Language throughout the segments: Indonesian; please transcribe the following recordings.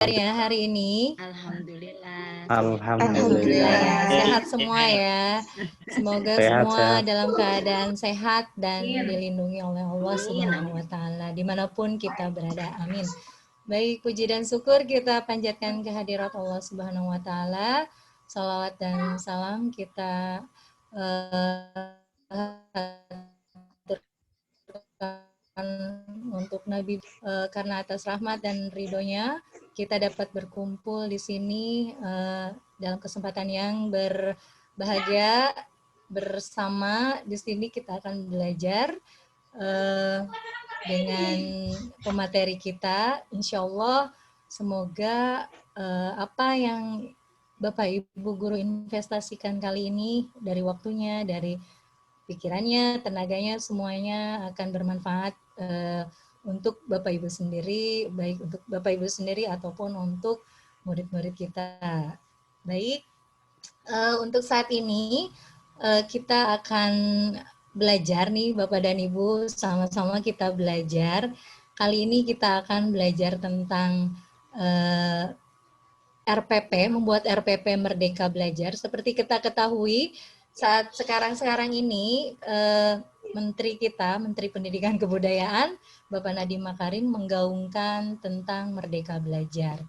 ya hari ini. Alhamdulillah. Alhamdulillah ya, Alhamdulillah. sehat semua ya. Semoga semua dalam keadaan sehat dan dilindungi oleh Allah Subhanahu wa Ta'ala dimanapun kita berada. Amin. Baik, puji dan syukur kita panjatkan kehadirat Allah Subhanahu wa Ta'ala. Salawat dan salam kita untuk Nabi, karena atas rahmat dan ridhonya kita dapat berkumpul di sini dalam kesempatan yang berbahagia bersama. Di sini kita akan belajar dengan pemateri kita. Insya Allah semoga apa yang Bapak Ibu guru investasikan kali ini, dari waktunya, dari pikirannya, tenaganya, semuanya akan bermanfaat untuk Bapak Ibu sendiri, baik untuk Bapak Ibu sendiri ataupun untuk murid-murid kita. Baik, untuk saat ini kita akan belajar nih Bapak dan Ibu, sama-sama kita belajar. Kali ini kita akan belajar tentang RPP, membuat RPP Merdeka Belajar. Seperti kita ketahui, saat sekarang ini Menteri kita, Menteri Pendidikan Kebudayaan, Bapak Nadiem Makarim menggaungkan tentang Merdeka Belajar.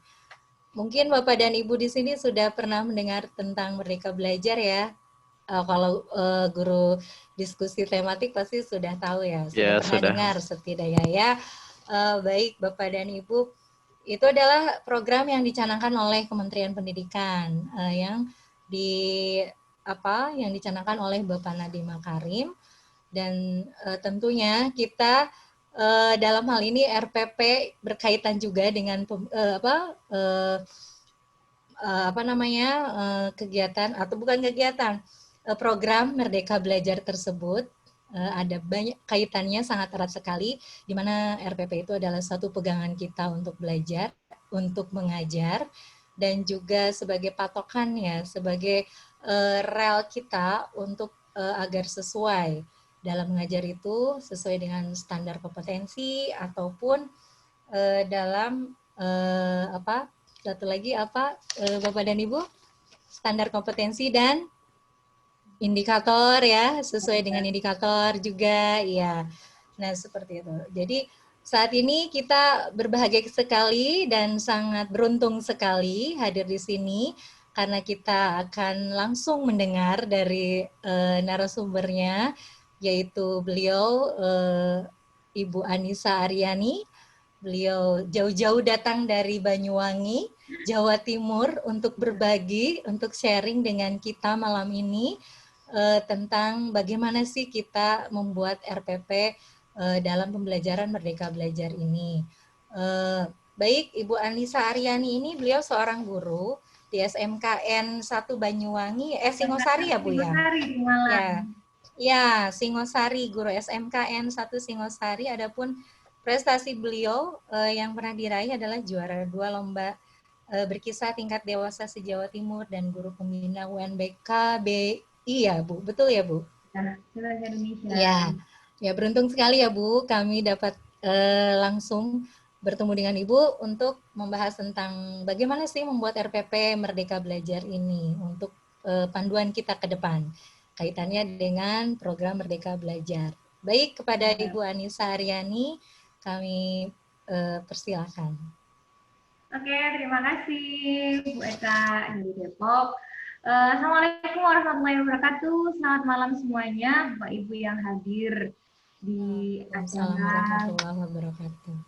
Mungkin Bapak dan Ibu di sini sudah pernah mendengar tentang Merdeka Belajar ya. Kalau guru diskusi tematik pasti sudah tahu ya, sudah dengar setidaknya ya. Baik Bapak dan Ibu, itu adalah program yang dicanangkan oleh Kementerian Pendidikan yang dicanangkan oleh Bapak Nadiem Makarim, dan tentunya kita dalam hal ini RPP berkaitan juga dengan kegiatan atau bukan kegiatan, program Merdeka Belajar tersebut. Ada banyak kaitannya, sangat erat sekali, di mana RPP itu adalah satu pegangan kita untuk belajar, untuk mengajar, dan juga sebagai patokan ya, sebagai rel kita untuk agar sesuai dalam mengajar itu, sesuai dengan standar kompetensi ataupun dalam satu lagi Bapak dan Ibu, standar kompetensi dan indikator ya, sesuai dengan indikator juga ya. Nah, seperti itu. Jadi saat ini kita berbahagia sekali dan sangat beruntung sekali hadir di sini karena kita akan langsung mendengar dari narasumbernya, yaitu beliau Ibu Anissa Aryani. Beliau jauh-jauh datang dari Banyuwangi, Jawa Timur untuk berbagi, untuk sharing dengan kita malam ini tentang bagaimana sih kita membuat RPP dalam pembelajaran Merdeka Belajar ini. Baik, Ibu Anissa Aryani ini beliau seorang guru di SMKN 1 Banyuwangi, Singosari ya Bu ya? Ya, Singosari, guru SMKN 1 Singosari. Adapun prestasi beliau yang pernah diraih adalah juara 2 lomba berkisah tingkat dewasa se-Jawa Timur dan guru pembina UNBK Iya Bu, betul ya Bu? Ya, ya beruntung sekali ya Bu, kami dapat langsung bertemu dengan Ibu untuk membahas tentang bagaimana sih membuat RPP Merdeka Belajar ini untuk panduan kita ke depan, kaitannya dengan program Merdeka Belajar. Baik, kepada Ibu Anissa Aryani, kami persilakan. Oke, terima kasih Bu Eka dari Depok. Assalamualaikum warahmatullahi wabarakatuh. Selamat malam semuanya, Bapak Ibu yang hadir di acara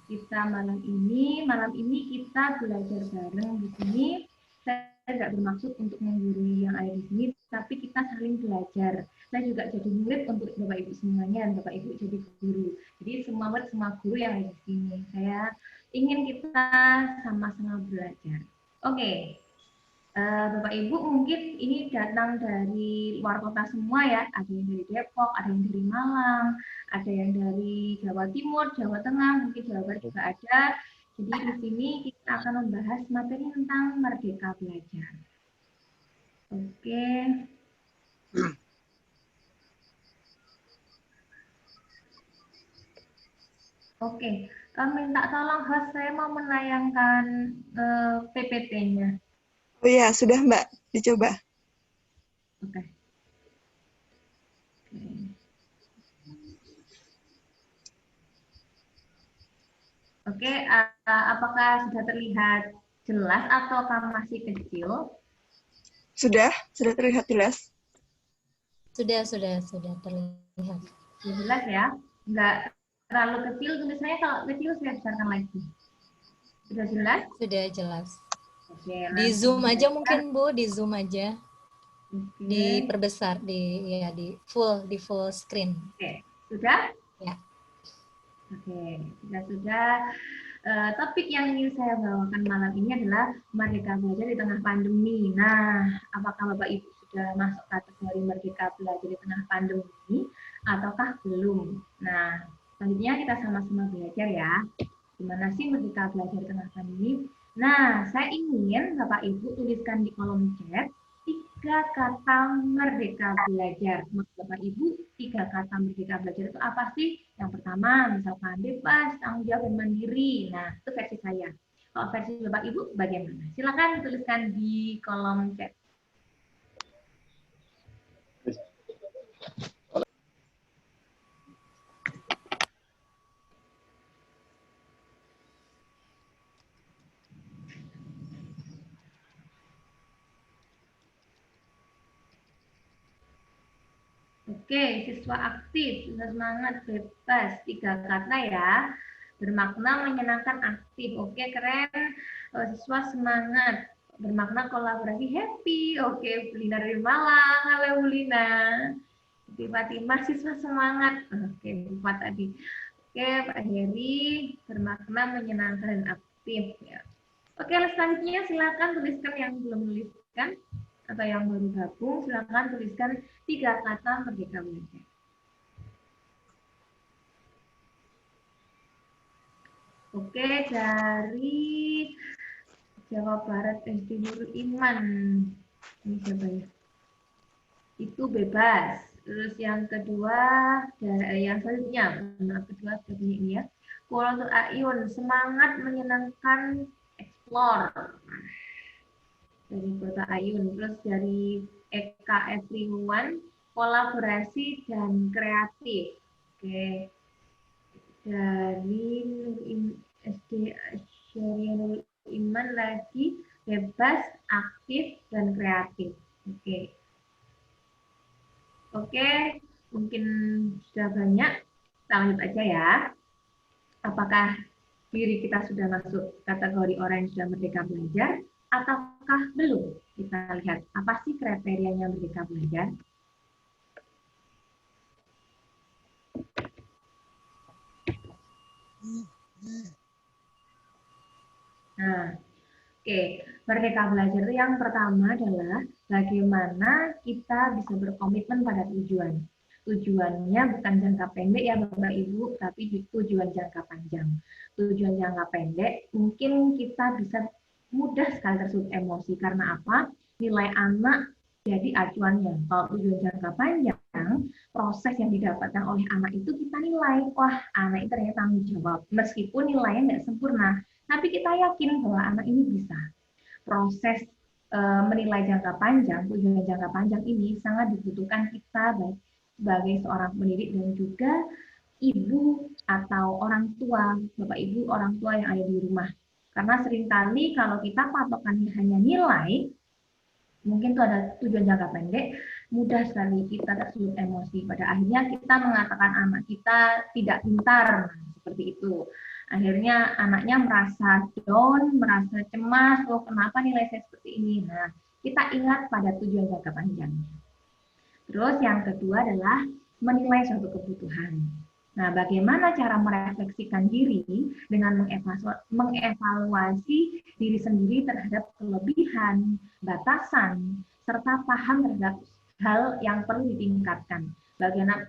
kita malam ini. Malam ini kita belajar bareng di sini. Saya tidak bermaksud untuk menggurui yang ada di sini, tapi kita saling belajar. Saya juga jadi murid untuk Bapak Ibu semuanya, dan Bapak Ibu jadi guru. Jadi semua murid, semua guru yang ada di sini. Saya ingin kita sama-sama belajar. Oke. Bapak Ibu mungkin ini datang dari luar kota semua ya, ada yang dari Depok, ada yang dari Malang, ada yang dari Jawa Timur, Jawa Tengah, mungkin Jawa Barat juga ada. Jadi di sini kita akan membahas materi tentang Merdeka Belajar. Oke. Oke, minta tolong host, saya mau menayangkan PPT-nya. Oh iya, sudah Mbak, dicoba. Oke. Oke, apakah sudah terlihat jelas ataukah masih kecil? Sudah terlihat jelas. Sudah terlihat. Jelas ya, nggak terlalu kecil, tulisannya kalau kecil saya besarkan lagi. Sudah jelas? Sudah jelas. Oke, Di Zoom aja mungkin Bu, di Zoom aja. Oke. Diperbesar, di full screen. Oke, sudah? Ya. Oke, sudah. Topik yang ingin saya bawakan malam ini adalah Merdeka Belajar di Tengah Pandemi. Nah, apakah Bapak Ibu sudah masuk kategori Merdeka Belajar di Tengah Pandemi ataukah belum? Nah, selanjutnya kita sama-sama belajar ya. Gimana sih Merdeka Belajar di Tengah Pandemi? Nah, saya ingin Bapak Ibu tuliskan di kolom chat 3 kata Merdeka Belajar. Maksud Bapak Ibu, 3 kata Merdeka Belajar itu apa sih? Yang pertama, misalkan bebas, tanggung jawab, dan mandiri. Nah, itu versi saya. Kalau versi Bapak Ibu, bagaimana? Silakan tuliskan di kolom chat. Oke, siswa aktif, siswa semangat, bebas, 3 kata ya. Bermakna menyenangkan, aktif. Oke, keren. Siswa semangat, bermakna kolaborasi, happy. Oke, Bulina dari Malang. Halo Bulina. Fatimah, siswa semangat. Oke, Bupat tadi. Oke, Pak Heri, bermakna menyenangkan dan aktif. Ya. Oke, selanjutnya silakan tuliskan yang belum menuliskan atau yang baru gabung, silakan tuliskan 3 kata Merdeka Belajar. Oke, dari Jawa Barat SD Nurul Iman. Ini siapa ya? Itu bebas. Terus yang kedua, yang selanjutnya, kedua seperti ini ya. Quratul A'yun, semangat menyenangkan, explore. Dari Kota Ayun. Terus dari Eka Everyone, kolaborasi dan kreatif. Oke. Dari SD Syariah Iman lagi, bebas, aktif, dan kreatif. Oke. Oke, mungkin sudah banyak. Kita lanjut aja ya. Apakah diri kita sudah masuk kategori orang yang sudah merdeka belajar ataukah belum? Kita lihat apa sih kriterianya merdeka belajar. Nah, oke. Merdeka belajar itu yang pertama adalah bagaimana kita bisa berkomitmen pada tujuan. Tujuannya bukan jangka pendek ya Bapak Ibu, tapi tujuan jangka panjang. Tujuan jangka pendek mungkin kita bisa mudah sekali tersulut emosi. Karena apa? Nilai anak jadi acuannya. Kalau tujuan jangka panjang, proses yang didapatkan oleh anak itu kita nilai, wah anak itu ternyata tanggung jawab. Meskipun nilainya nggak sempurna, tapi kita yakin bahwa anak ini bisa. Proses menilai jangka panjang, tujuan jangka panjang ini sangat dibutuhkan kita baik sebagai seorang pendidik dan juga ibu atau orang tua, bapak ibu orang tua yang ada di rumah. Karena seringkali kalau kita patokannya hanya nilai, mungkin itu ada tujuan jangka pendek, mudah sekali kita tersulut emosi. Pada akhirnya kita mengatakan anak kita tidak pintar, seperti itu. Akhirnya anaknya merasa down, merasa cemas, oh kenapa nilai saya seperti ini. Nah, kita ingat pada tujuan jangka panjang. Terus yang kedua adalah menilai suatu kebutuhan. Nah, bagaimana cara merefleksikan diri dengan mengevaluasi diri sendiri terhadap kelebihan, batasan, serta paham terhadap hal yang perlu ditingkatkan.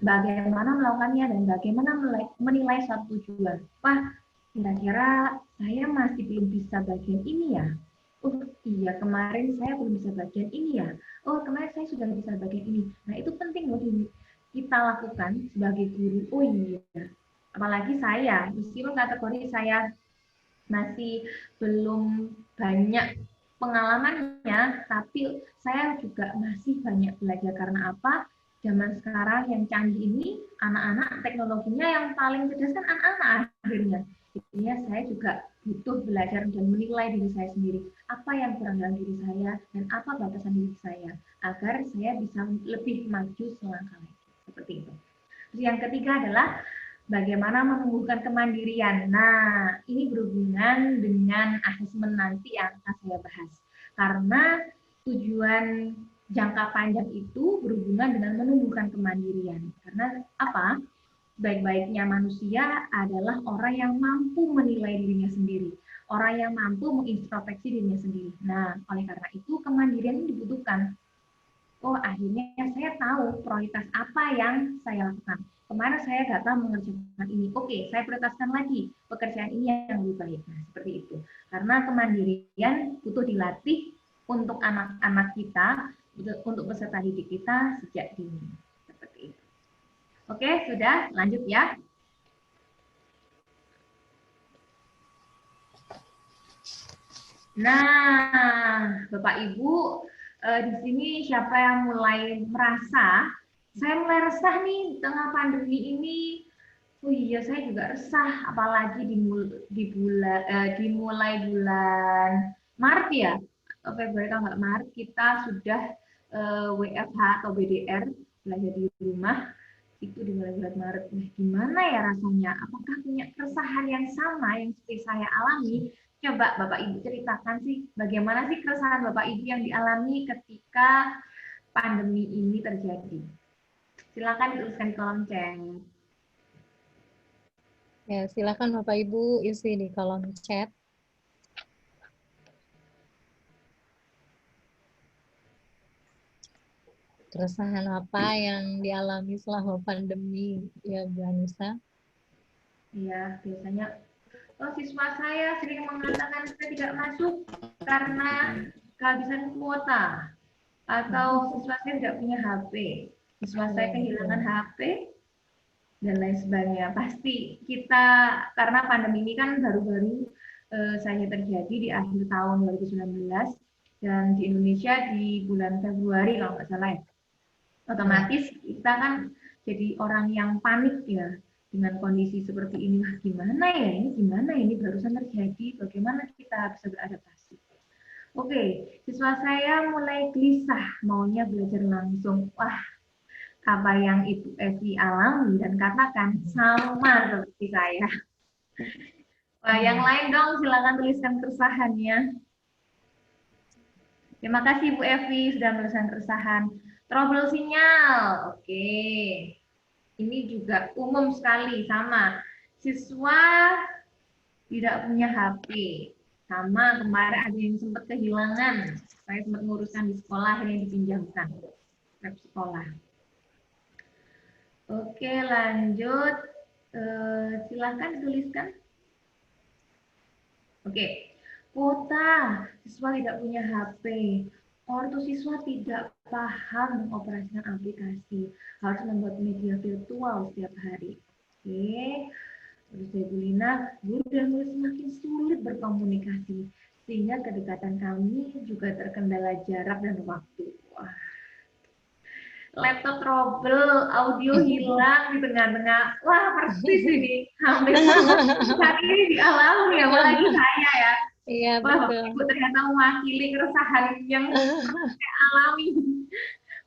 Bagaimana melakukannya dan bagaimana menilai suatu tujuan. Wah, kira-kira saya masih belum bisa bagian ini ya. Oh iya, kemarin saya belum bisa bagian ini ya. Oh, kemarin saya sudah bisa bagian ini. Nah, itu penting loh kita lakukan sebagai guru. Oh iya, Apalagi saya, meskipun kategori saya masih belum banyak pengalamannya, tapi saya juga masih banyak belajar. Karena apa? Zaman sekarang yang canggih ini, anak-anak teknologinya yang paling cerdas kan anak-anak akhirnya. Jadinya saya juga butuh belajar dan menilai diri saya sendiri. Apa yang kurang dalam diri saya dan apa batasan diri saya agar saya bisa lebih maju selangkah lagi. Seperti itu. Terus yang ketiga adalah bagaimana menumbuhkan kemandirian. Nah, ini berhubungan dengan asesmen nanti yang akan saya bahas. Karena tujuan jangka panjang itu berhubungan dengan menumbuhkan kemandirian. Karena apa? Baik-baiknya manusia adalah orang yang mampu menilai dirinya sendiri. Orang yang mampu mengintrospeksi dirinya sendiri. Nah, oleh karena itu kemandirian ini dibutuhkan. Oh, akhirnya saya tahu prioritas apa yang saya lakukan. Kemarin saya gagal mengerjakan ini. Oke, saya prioritaskan lagi pekerjaan ini yang lebih baik. Nah, seperti itu. Karena kemandirian butuh dilatih untuk anak-anak kita, untuk peserta didik kita sejak dini. Seperti itu. Oke, sudah. Lanjut ya. Nah, Bapak Ibu, di sini siapa yang mulai merasa, saya mulai resah nih tengah pandemi ini. Oh iya, saya juga resah, apalagi dimulai bulan Maret ya, Februari kalau nggak Maret kita sudah WFH atau BDR, belajar di rumah, itu dimulai bulan Maret. Nah, gimana ya rasanya? Apakah punya keresahan yang sama yang seperti saya alami? Coba Bapak Ibu ceritakan sih, bagaimana sih keresahan Bapak Ibu yang dialami ketika pandemi ini terjadi? Silakan dituliskan di kolom chat. Ya, silakan Bapak Ibu isi di kolom chat. Keresahan apa yang dialami selama pandemi, ya Bu Anissa? Iya, biasanya siswa saya sering mengatakan saya tidak masuk karena kehabisan kuota, atau siswa saya tidak punya HP, siswa saya kehilangan HP, dan lain sebagainya. Pasti kita, karena pandemi ini kan baru-baru saja terjadi di akhir tahun 2019, dan di Indonesia di bulan Februari kalau nggak salah ya. Otomatis kita kan jadi orang yang panik ya dengan kondisi seperti ini. Wah, gimana ya ini, gimana ini barusan terjadi, bagaimana kita bisa beradaptasi. Oke, siswa saya mulai gelisah maunya belajar langsung. Wah, apa yang Ibu Evi alami dan katakan sama seperti saya. Wah, yang lain dong silakan tuliskan keresahannya. Terima kasih Bu Evi sudah menuliskan keresahan. Trouble sinyal, oke. Ini juga umum sekali, sama. Siswa tidak punya HP. Sama, kemarin ada yang sempat kehilangan. Saya sempat nguruskan di sekolah, akhirnya dipinjamkan. Web sekolah. Oke, lanjut. Silahkan tuliskan. Oke, kuota. Siswa tidak punya HP. Ortu siswa tidak paham mengoperasikan aplikasi. Harus membuat media virtual setiap hari. Oke. Terus Ibu Lina, guru dan murid semakin sulit berkomunikasi. Sehingga kedekatan kami juga terkendala jarak dan waktu. Wah. Laptop trouble, audio hilang di tengah-tengah. Wah, persis ini. Hampir saat ini dialami ya, apalagi saya ya. Iya, Wah, betul. Ibu ternyata mewakili keresahan yang saya alami.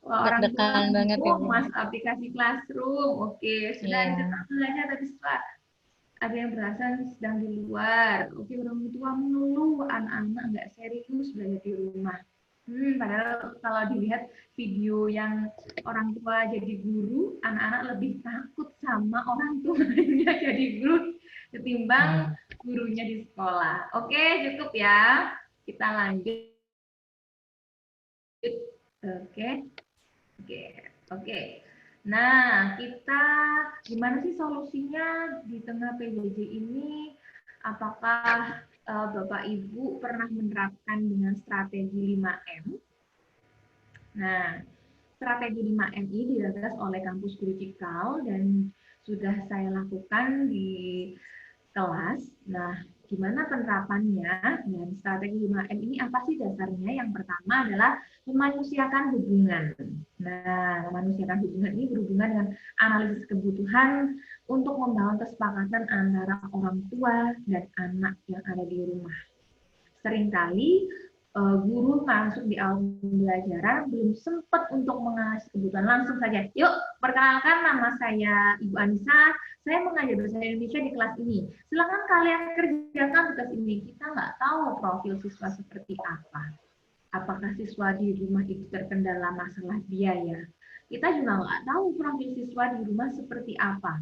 Wah, orang tua banget ya, Bu. Mas aplikasi Classroom. Oke, sudah Iya. dicetak belajar tapi Pak, ada yang berasa sedang di luar. Oke, orang tua mengeluh anak-anak nggak serius belajar di rumah. Padahal kalau dilihat video yang orang tua jadi guru, anak-anak lebih takut sama orang tuanya jadi guru ketimbang gurunya di sekolah. Oke, cukup ya. Kita lanjut. Oke. Nah, kita gimana sih solusinya di tengah PJJ ini? Apakah Bapak Ibu pernah menerapkan dengan strategi 5M? Nah, strategi 5M ini digagas oleh Kampus Guru Cikal dan sudah saya lakukan di kelas. Nah, gimana penerapannya? Dan strategi 5M ini apa sih dasarnya? Yang pertama adalah memanusiakan hubungan. Nah, memanusiakan hubungan ini berhubungan dengan analisis kebutuhan untuk membangun kesepakatan antara orang tua dan anak yang ada di rumah. Seringkali guru masuk di awal pembelajaran belum sempat untuk mengasih kebutuhan, langsung saja, yuk perkenalkan, nama saya Ibu Anissa, saya mengajar bahasa Indonesia di kelas ini, silakan kalian kerjakan tugas ini. Kita nggak tahu profil siswa seperti apa, apakah siswa di rumah itu terkendala masalah biaya, kita juga nggak tahu profil siswa di rumah seperti apa,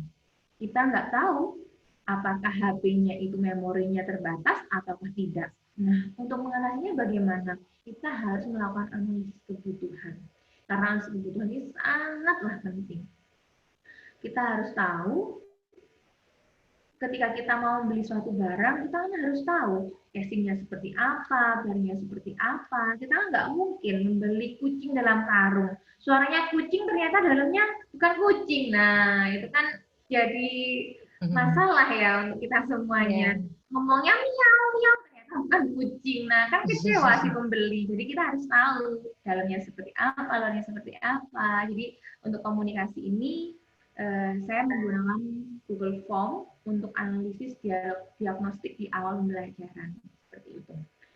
kita nggak tahu apakah HP-nya itu memorinya terbatas ataukah tidak. Nah, untuk mengatasinya bagaimana? Kita harus melakukan analisis kebutuhan. Karena analisis kebutuhan ini sangatlah penting. Kita harus tahu ketika kita mau membeli suatu barang, kita harus tahu casingnya seperti apa, barangnya seperti apa. Kita nggak mungkin membeli kucing dalam karung. Suaranya kucing, ternyata dalamnya bukan kucing. Nah, itu kan jadi masalah ya untuk kita semuanya. Ngomongnya miau, miau, ternyata bukan kucing. Nah, kan kecewa si pembeli. Jadi kita harus tahu dalamnya seperti apa, luarnya seperti apa. Jadi untuk komunikasi ini, saya menggunakan Google Form untuk analisis diagnostik di awal pembelajaran, seperti itu.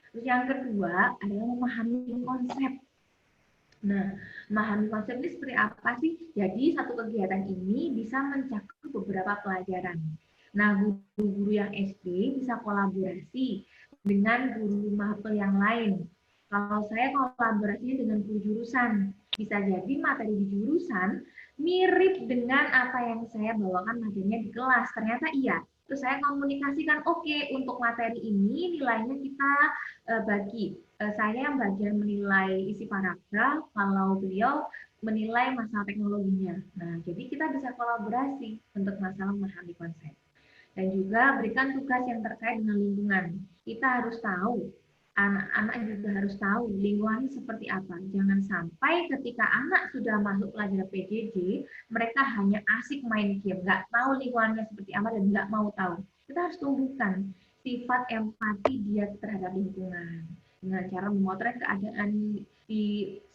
Terus yang kedua adalah memahami konsep. Nah, memahami konsep ini seperti apa sih? Jadi satu kegiatan ini bisa mencakup beberapa pelajaran. Nah, guru-guru yang SD bisa kolaborasi dengan guru mapel yang lain. Kalau saya kolaborasinya dengan guru jurusan, bisa jadi materi di jurusan mirip dengan apa yang saya bawakan materinya di kelas. Ternyata iya. Terus saya komunikasikan, oke, untuk materi ini nilainya kita bagi. Saya yang bagian menilai isi paragraf, kalau beliau menilai masalah teknologinya. Nah, jadi kita bisa kolaborasi untuk masalah memahami konsep. Dan juga berikan tugas yang terkait dengan lingkungan. Kita harus tahu, anak-anak juga harus tahu lingkungan seperti apa. Jangan sampai ketika anak sudah masuk pelajaran PJJ, mereka hanya asik main game, nggak tahu lingkungannya seperti apa dan nggak mau tahu. Kita harus tumbuhkan sifat empati dia terhadap lingkungan dengan cara memotret keadaan di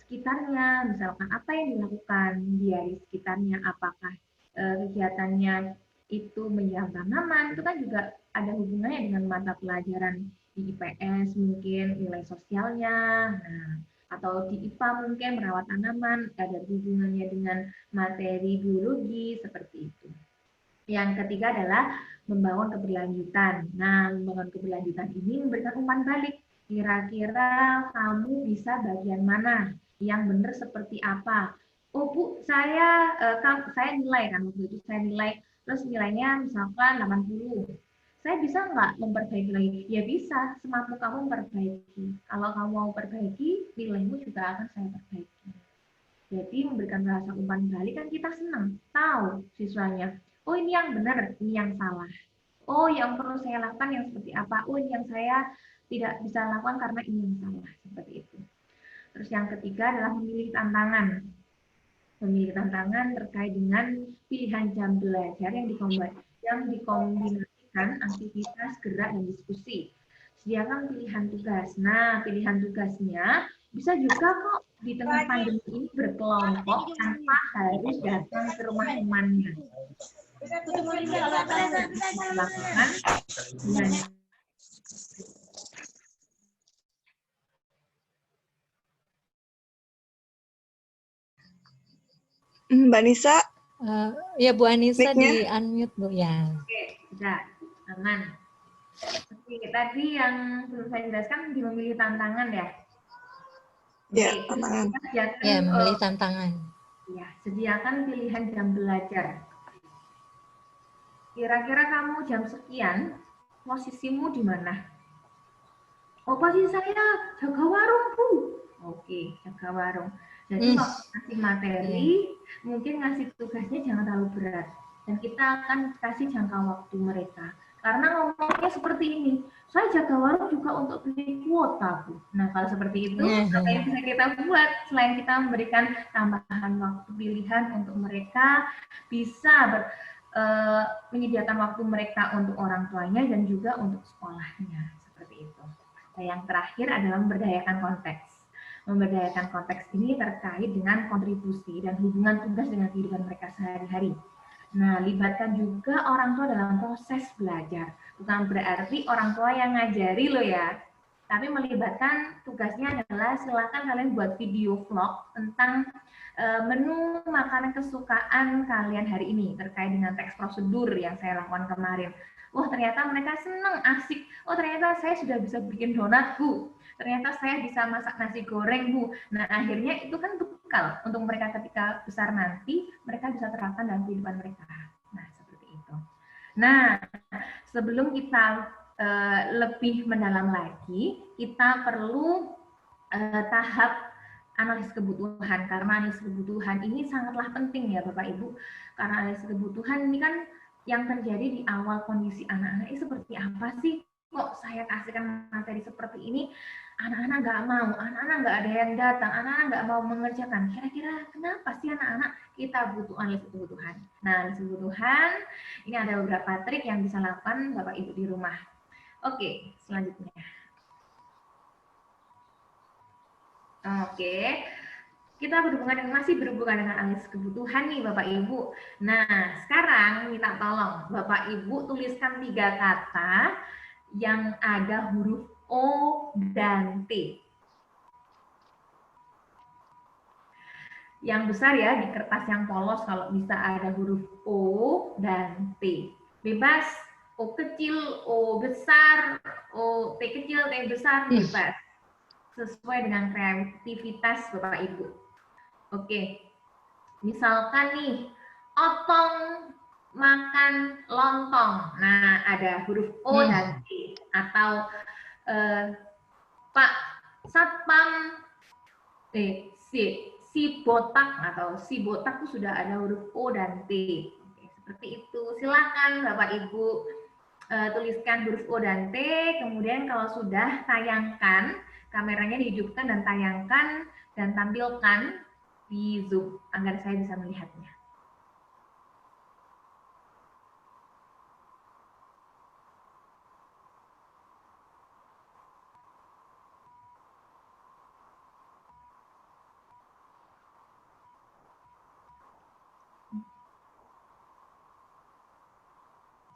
sekitarnya, misalkan apa yang dilakukan dia di sekitarnya, apakah kegiatannya itu menyiram tanaman, itu kan juga ada hubungannya dengan mata pelajaran di IPS mungkin nilai sosialnya, nah, atau di IPA mungkin merawat tanaman, ada hubungannya dengan materi biologi, seperti itu. Yang ketiga adalah membangun keberlanjutan. Nah, membangun keberlanjutan ini memberikan umpan balik. Kira-kira kamu bisa bagian mana? Yang benar seperti apa? Oh Bu, saya nilai kan waktu itu saya nilai, terus nilainya misalkan 80. Saya bisa nggak memperbaiki lagi? Ya bisa, semampu kamu memperbaiki. Kalau kamu mau perbaiki, nilaimu juga akan saya perbaiki. Jadi memberikan rasa umpan balik kan kita senang, tahu siswanya. Oh ini yang benar, ini yang salah. Oh yang perlu saya lakukan yang seperti apa? Oh ini yang saya tidak bisa lakukan karena ini yang salah, seperti itu. Terus yang ketiga adalah memilih tantangan. Memilih tantangan terkait dengan pilihan jam belajar yang dikombinasikan aktivitas, gerak, dan diskusi. Sediakan pilihan tugas. Nah, pilihan tugasnya bisa juga kok di tengah pandemi ini berkelompok tanpa harus datang ke rumah temannya. Lakukan dengan Mbak Nisa. Ya Bu Anissa di unmute Bu ya. Oke, sudah aman. Oke, tadi yang perlu saya jelaskan di memilih tantangan ya. Ya, tantangan. Ya, memilih tantangan. Ya, sediakan pilihan jam belajar. Kira-kira kamu jam sekian, posisimu di mana? Oh, posisi saya jaga warung, Bu. Oke, jaga warung. Jadi waktu ngasih materi, mungkin ngasih tugasnya jangan terlalu berat. Dan kita akan kasih jangka waktu mereka. Karena ngomongnya seperti ini, saya jaga warung juga untuk beli kuota, Bu. Nah, kalau seperti itu, apa yang bisa kita buat? Selain kita memberikan tambahan waktu pilihan untuk mereka bisa menyediakan waktu mereka untuk orang tuanya dan juga untuk sekolahnya, seperti itu. Nah, yang terakhir adalah memberdayakan konteks. Memberdayakan konteks ini terkait dengan kontribusi dan hubungan tugas dengan kehidupan mereka sehari-hari. Nah, libatkan juga orang tua dalam proses belajar. Bukan berarti orang tua yang ngajari loh ya, tapi melibatkan tugasnya adalah silakan kalian buat video vlog tentang menu makanan kesukaan kalian hari ini terkait dengan teks prosedur yang saya lakukan kemarin. Wah, ternyata mereka senang, asik. Oh, ternyata saya sudah bisa bikin donat, Bu. Ternyata saya bisa masak nasi goreng, Bu. Nah, akhirnya itu kan bekal untuk mereka ketika besar nanti, mereka bisa terapkan dalam kehidupan mereka. Nah, seperti itu. Nah, sebelum kita lebih mendalam lagi, kita perlu tahap analisis kebutuhan, karena analisis kebutuhan ini sangatlah penting ya Bapak Ibu, karena analisis kebutuhan ini kan yang terjadi di awal kondisi anak-anak ini seperti apa sih, kok saya kasihkan materi seperti ini, anak-anak nggak mau, anak-anak nggak ada yang datang, anak-anak nggak mau mengerjakan, kira-kira kenapa sih anak-anak? Kita butuh analisis kebutuhan. Nah, analisis kebutuhan, ini ada beberapa trik yang bisa lakukan Bapak Ibu di rumah. Oke, selanjutnya. Oke, kita masih berhubungan dengan analisis kebutuhan nih Bapak Ibu. Nah, sekarang minta tolong Bapak Ibu tuliskan 3 kata yang ada huruf O dan T. Yang besar ya, di kertas yang polos kalau bisa ada huruf O dan T. Bebas, O kecil, O besar, O T kecil, T besar, bebas. Sesuai dengan kreativitas Bapak Ibu. Oke, misalkan nih, Otong makan lontong. Nah, ada huruf O dan T. Atau Pak Satpam, si botak atau si botak itu sudah ada huruf O dan T. Oke, seperti itu. Silakan Bapak Ibu tuliskan huruf O dan T. Kemudian kalau sudah, tayangkan, kameranya dihidupkan dan tayangkan dan tampilkan di Zoom agar saya bisa melihatnya.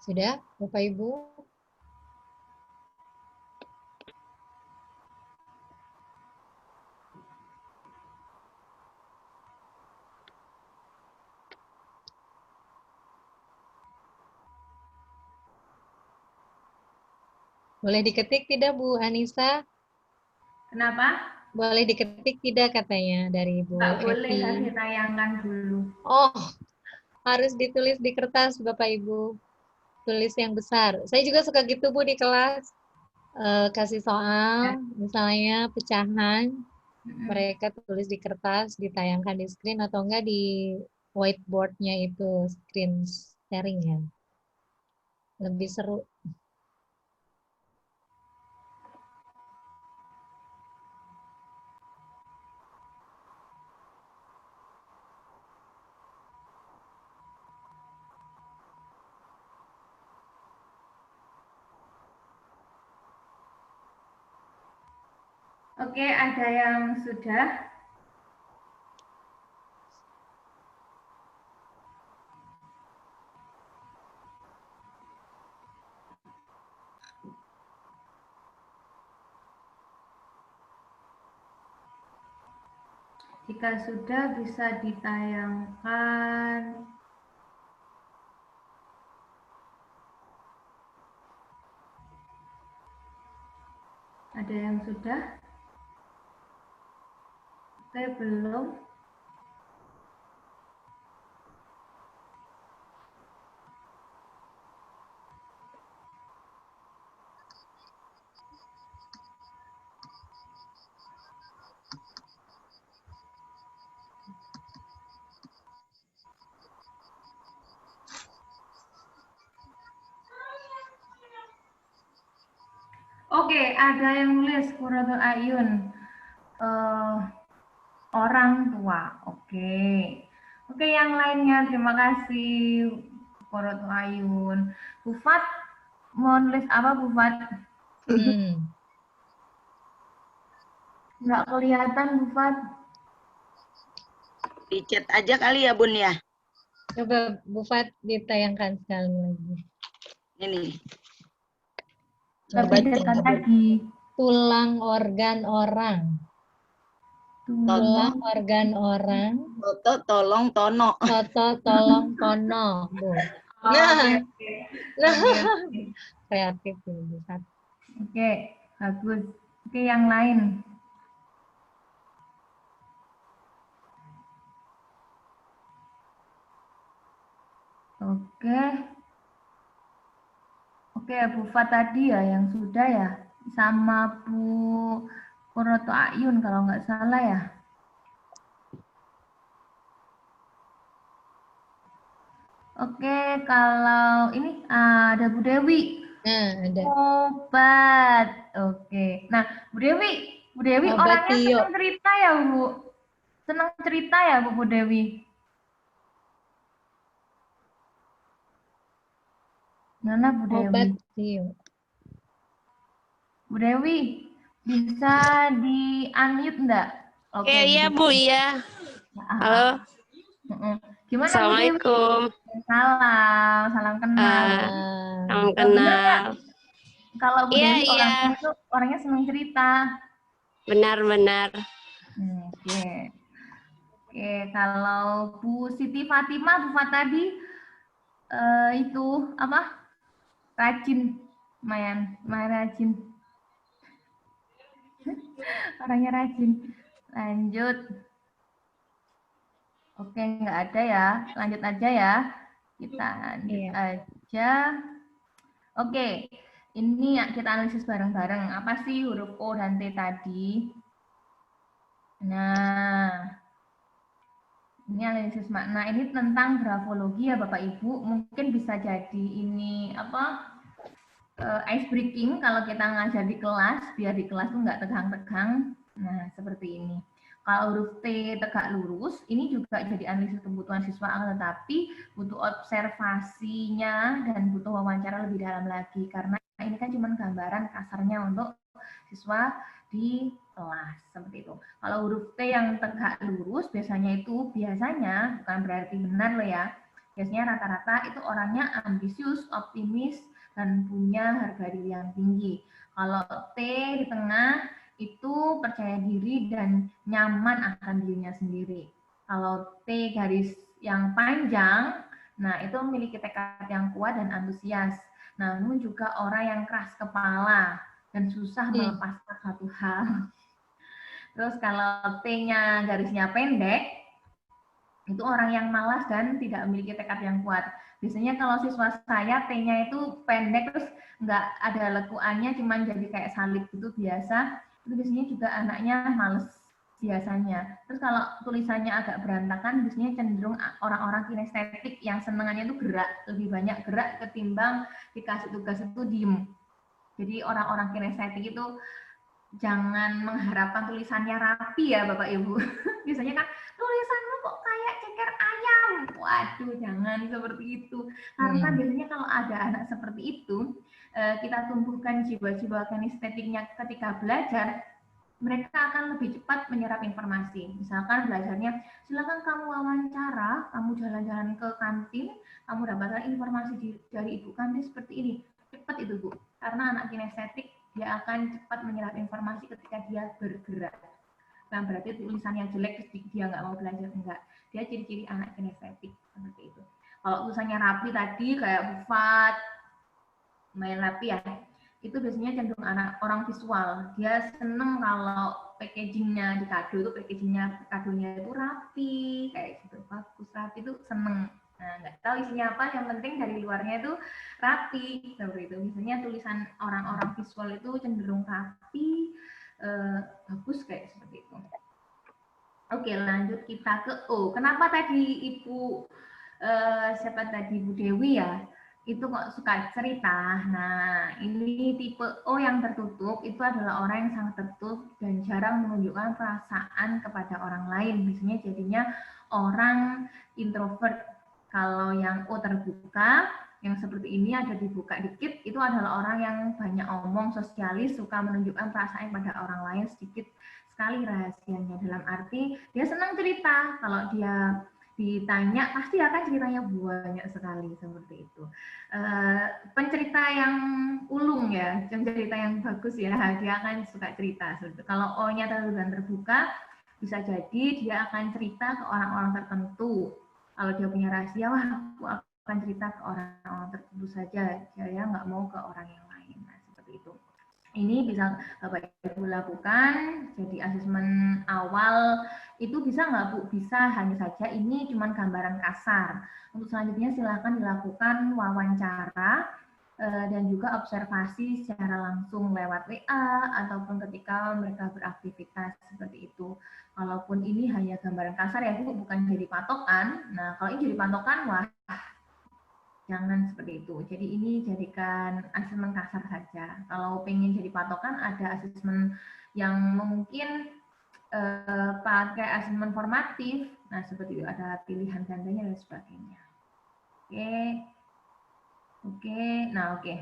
Sudah, Bapak Ibu? Boleh diketik tidak Bu Anissa? Kenapa? Boleh diketik tidak katanya dari Bu Nggak boleh, Evi? harus ditayangkan dulu. Oh, harus ditulis di kertas Bapak Ibu. Tulis yang besar. Saya juga suka gitu Bu di kelas. Kasih soal, misalnya pecahan, mereka tulis di kertas, ditayangkan di screen atau enggak di whiteboard-nya itu, screen sharing ya. Lebih seru. Oke, ada yang sudah? Jika sudah, bisa ditayangkan. Ada yang sudah? Oke, belum. Oke, ada yang nulis Qurratul Ayun. Orang tua. Oke. Oke, yang lainnya terima kasih Qurratu Ayun. Bu Fat, mau nulis apa Bu Fat? Nggak kelihatan Bu Fat. Di chat aja kali ya Bun ya. Coba Bu Fat ditayangkan sekali lagi. Ini. Coba dicetak lagi. Tulang organ orang. Tulang organ orang. Toto tolong tono. Toto tolong tono, Bu. Nah, Kreatif Bu Fat. Oke, bagus. Oke, yang lain. Oke, Bu Fat tadi ya yang sudah ya, sama Bu Qurratu Ayun kalau nggak salah ya. Oke, kalau ini ada Bu Dewi. Nah, ada. Obat. Oke. Nah, Bu Dewi Obat orangnya Tio. senang cerita ya, Bu? Senang cerita ya, Bu Dewi? Mana Bu Dewi? Obat Tio. Bu Dewi, bisa di-unmute enggak? Oke, Iya, Bu, iya. Halo. Gimana Assalamualaikum. Bu Dewi? Salam kenal. Salam kenal. Kalau Bu Iya, Dewi iya. orangnya senang cerita. Benar-benar. Oke. Oke, kalau Bu Siti Fatimah, Bu Fat tadi itu apa? Rajin, lumayan rajin. Orangnya rajin. Lanjut. Oke, nggak ada ya. Lanjut aja ya. Kita lanjut aja. Oke, ini kita analisis bareng-bareng. Apa sih huruf O dan T tadi? Nah, ini analisis makna. Ini tentang grafologi ya Bapak Ibu. Mungkin bisa jadi ini apa? Ice breaking kalau kita ngajar di kelas, biar di kelas tuh nggak tegang-tegang. Nah, seperti ini. Kalau huruf T tegak lurus, ini juga jadi analisis kebutuhan siswa, tetapi butuh observasinya dan butuh wawancara lebih dalam lagi, karena ini kan cuma gambaran kasarnya untuk siswa di kelas, seperti itu. Kalau huruf T yang tegak lurus, biasanya bukan berarti benar loh ya. Biasanya rata-rata itu orangnya ambisius, optimis, dan punya harga diri yang tinggi. Kalau T di tengah itu percaya diri dan nyaman akan dirinya sendiri. Kalau T garis yang panjang, nah itu memiliki tekad yang kuat dan antusias. Namun juga orang yang keras kepala dan susah melepaskan satu hal. Terus kalau T-nya garisnya pendek, itu orang yang malas dan tidak memiliki tekad yang kuat. Biasanya kalau siswa saya T-nya itu pendek, terus nggak ada lekuannya, cuman jadi kayak salib gitu biasa, itu biasanya juga anaknya males biasanya. Terus kalau tulisannya agak berantakan, biasanya cenderung orang-orang kinestetik yang senengannya itu gerak, lebih banyak gerak ketimbang dikasih tugas itu diem. Jadi orang-orang kinestetik itu jangan mengharapkan tulisannya rapi ya Bapak Ibu. Biasanya kan tulisanmu kok kayak ceker ayam. Waduh, jangan seperti itu. Karena biasanya kalau ada anak seperti itu, kita tumbuhkan jiwa-jiwa kinestetiknya ketika belajar, mereka akan lebih cepat menyerap informasi. Misalkan belajarnya, silakan kamu wawancara, kamu jalan-jalan ke kantin, kamu dapatkan informasi dari ibu kantin seperti ini. Cepat itu Bu, karena anak kinestetik dia akan cepat menyerap informasi ketika dia bergerak. Nah, berarti tulisannya jelek terus dia nggak mau belajar, enggak. Dia ciri-ciri anak kinestetik seperti itu. Kalau tulisannya rapi tadi kayak Bu Fat, main rapi ya, itu biasanya cenderung anak orang visual. Dia seneng kalau packagingnya di kado itu kadonya itu rapi, kayak gitu, bagus rapi itu seneng. Nah, nggak tahu isinya apa, yang penting dari luarnya itu rapi, seperti itu. Misalnya tulisan orang-orang visual itu cenderung rapi, bagus kayak seperti itu. Oke, lanjut kita ke O. Kenapa tadi Ibu siapa tadi Bu Dewi ya? Itu kok suka cerita. Nah, ini tipe O yang tertutup itu adalah orang yang sangat tertutup dan jarang menunjukkan perasaan kepada orang lain. Biasanya jadinya orang introvert. Kalau yang O terbuka, yang seperti ini ada dibuka dikit, itu adalah orang yang banyak omong, sosialis, suka menunjukkan perasaan pada orang lain, sedikit sekali rahasianya. Dalam arti dia senang cerita, kalau dia ditanya pasti akan ceritanya banyak sekali, seperti itu. Pencerita yang ulung ya, cerita yang bagus ya, dia akan suka cerita. Kalau O-nya terbuka, bisa jadi dia akan cerita ke orang-orang tertentu. Kalau dia punya rahasia, wah aku akan cerita ke orang-orang tertentu saja, saya nggak mau ke orang yang lain. Nah, seperti itu. Ini bisa Bapak Ibu lakukan, jadi asesmen awal itu bisa nggak Bu? Bisa, hanya saja ini cuma gambaran kasar. Untuk selanjutnya silakan dilakukan wawancara dan juga observasi secara langsung lewat WA ataupun ketika mereka beraktivitas seperti itu. Walaupun ini hanya gambaran kasar ya Bu, bukan jadi patokan. Nah, kalau ini jadi patokan, wah jangan seperti itu. Jadi ini jadikan asesmen kasar saja. Kalau pengen jadi patokan, ada asesmen yang mungkin pakai asesmen formatif. Nah, seperti itu, ada pilihan gandanya dan sebagainya. Oke. Nah, oke.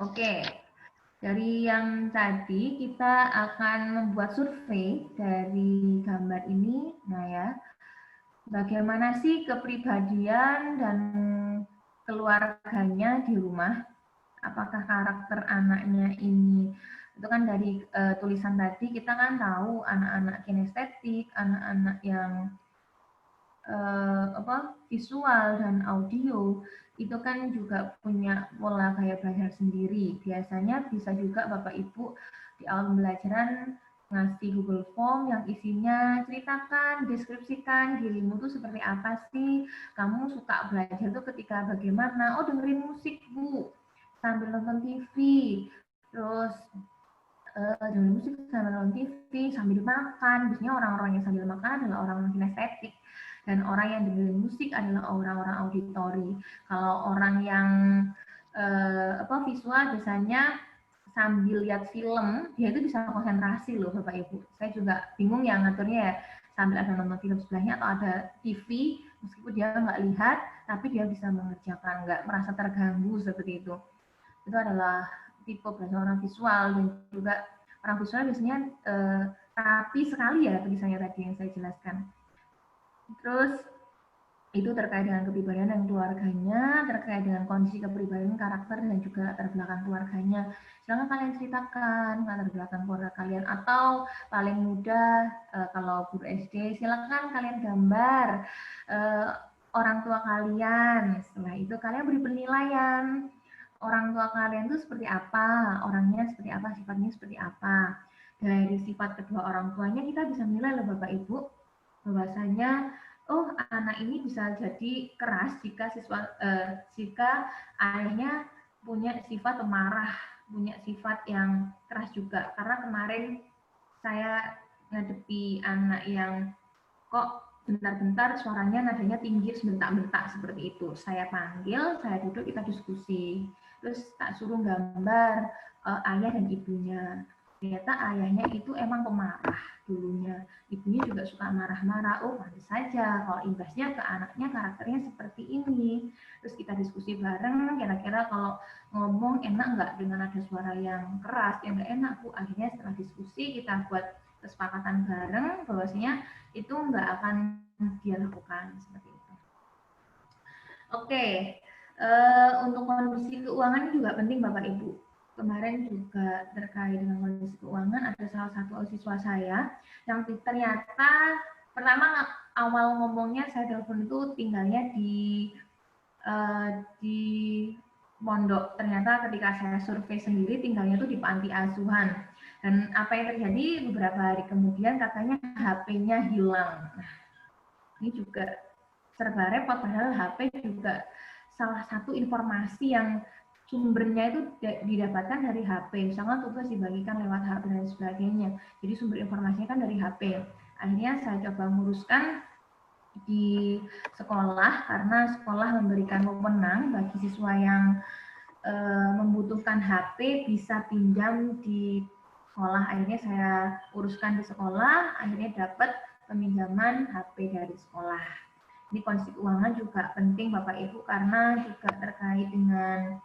Oke. Dari yang tadi kita akan membuat survei dari gambar ini. Nah ya, bagaimana sih kepribadian dan keluarganya di rumah? Apakah karakter anaknya ini, itu kan dari tulisan tadi kita kan tahu anak-anak kinestetik, anak-anak yang visual dan audio itu kan juga punya pola gaya belajar sendiri. Biasanya bisa juga Bapak Ibu di awal pembelajaran ngasih Google Form yang isinya ceritakan, deskripsikan dirimu tuh seperti apa sih, kamu suka belajar tuh ketika bagaimana, oh dengerin musik Bu, sambil nonton TV, terus dengerin musik sambil nonton TV, sambil makan. Biasanya orang-orang yang sambil makan adalah orang-orang kinestetik, dan orang yang dengerin musik adalah orang-orang auditori. Kalau orang yang visual biasanya sambil lihat film, dia itu bisa konsentrasi loh Bapak Ibu. Saya juga bingung ya ngaturnya ya, sambil ada nonton film sebelahnya atau ada TV, meskipun dia nggak lihat, tapi dia bisa mengerjakan, nggak merasa terganggu seperti itu. Itu adalah tipe belajar orang visual, dan juga orang visual biasanya rapi sekali ya tulisannya tadi yang saya jelaskan. Terus itu terkait dengan kepribadian dan keluarganya, terkait dengan kondisi kepribadian, karakter, dan juga latar belakang keluarganya. Silakan kalian ceritakan latar belakang keluarga kalian, atau paling mudah kalau guru SD, silakan kalian gambar orang tua kalian. Setelah itu kalian beri penilaian. Orang tua kalian itu seperti apa, orangnya seperti apa, sifatnya seperti apa. Dari sifat kedua orang tuanya kita bisa menilai loh Bapak Ibu, bahwasanya oh anak ini bisa jadi keras jika jika ayahnya punya sifat pemarah, punya sifat yang keras juga. Karena kemarin saya ngadepi anak yang kok bentar-bentar suaranya nadanya tinggi sebentak-bentak seperti itu. Saya panggil, saya duduk, kita diskusi. Terus tak suruh gambar ayah dan ibunya. Ternyata ayahnya itu emang pemarah dulunya. Ibunya juga suka marah-marah. Oh, pantas saja kalau imbasnya ke anaknya karakternya seperti ini. Terus kita diskusi bareng, kira-kira kalau ngomong enak nggak dengan ada suara yang keras, yang nggak enak Bu. Akhirnya setelah diskusi kita buat kesepakatan bareng bahwasanya itu nggak akan dia lakukan seperti itu. Oke, untuk kondisi keuangan juga penting Bapak Ibu. Kemarin juga terkait dengan kondisi keuangan, ada salah satu siswa saya yang ternyata pertama awal ngomongnya saya telepon itu tinggalnya di pondok. Ternyata ketika saya survei sendiri tinggalnya itu di panti asuhan. Dan apa yang terjadi beberapa hari kemudian katanya HP-nya hilang. Nah, ini juga serba repot, padahal HP juga salah satu informasi yang sumbernya itu didapatkan dari HP. Misalkan tugas dibagikan lewat HP dan sebagainya. Jadi sumber informasinya kan dari HP. Akhirnya saya coba nguruskan di sekolah, karena sekolah memberikan wewenang bagi siswa yang membutuhkan HP bisa pinjam di sekolah. Akhirnya saya uruskan di sekolah, akhirnya dapat peminjaman HP dari sekolah. Ini kondisi keuangan juga penting Bapak Ibu karena juga terkait dengan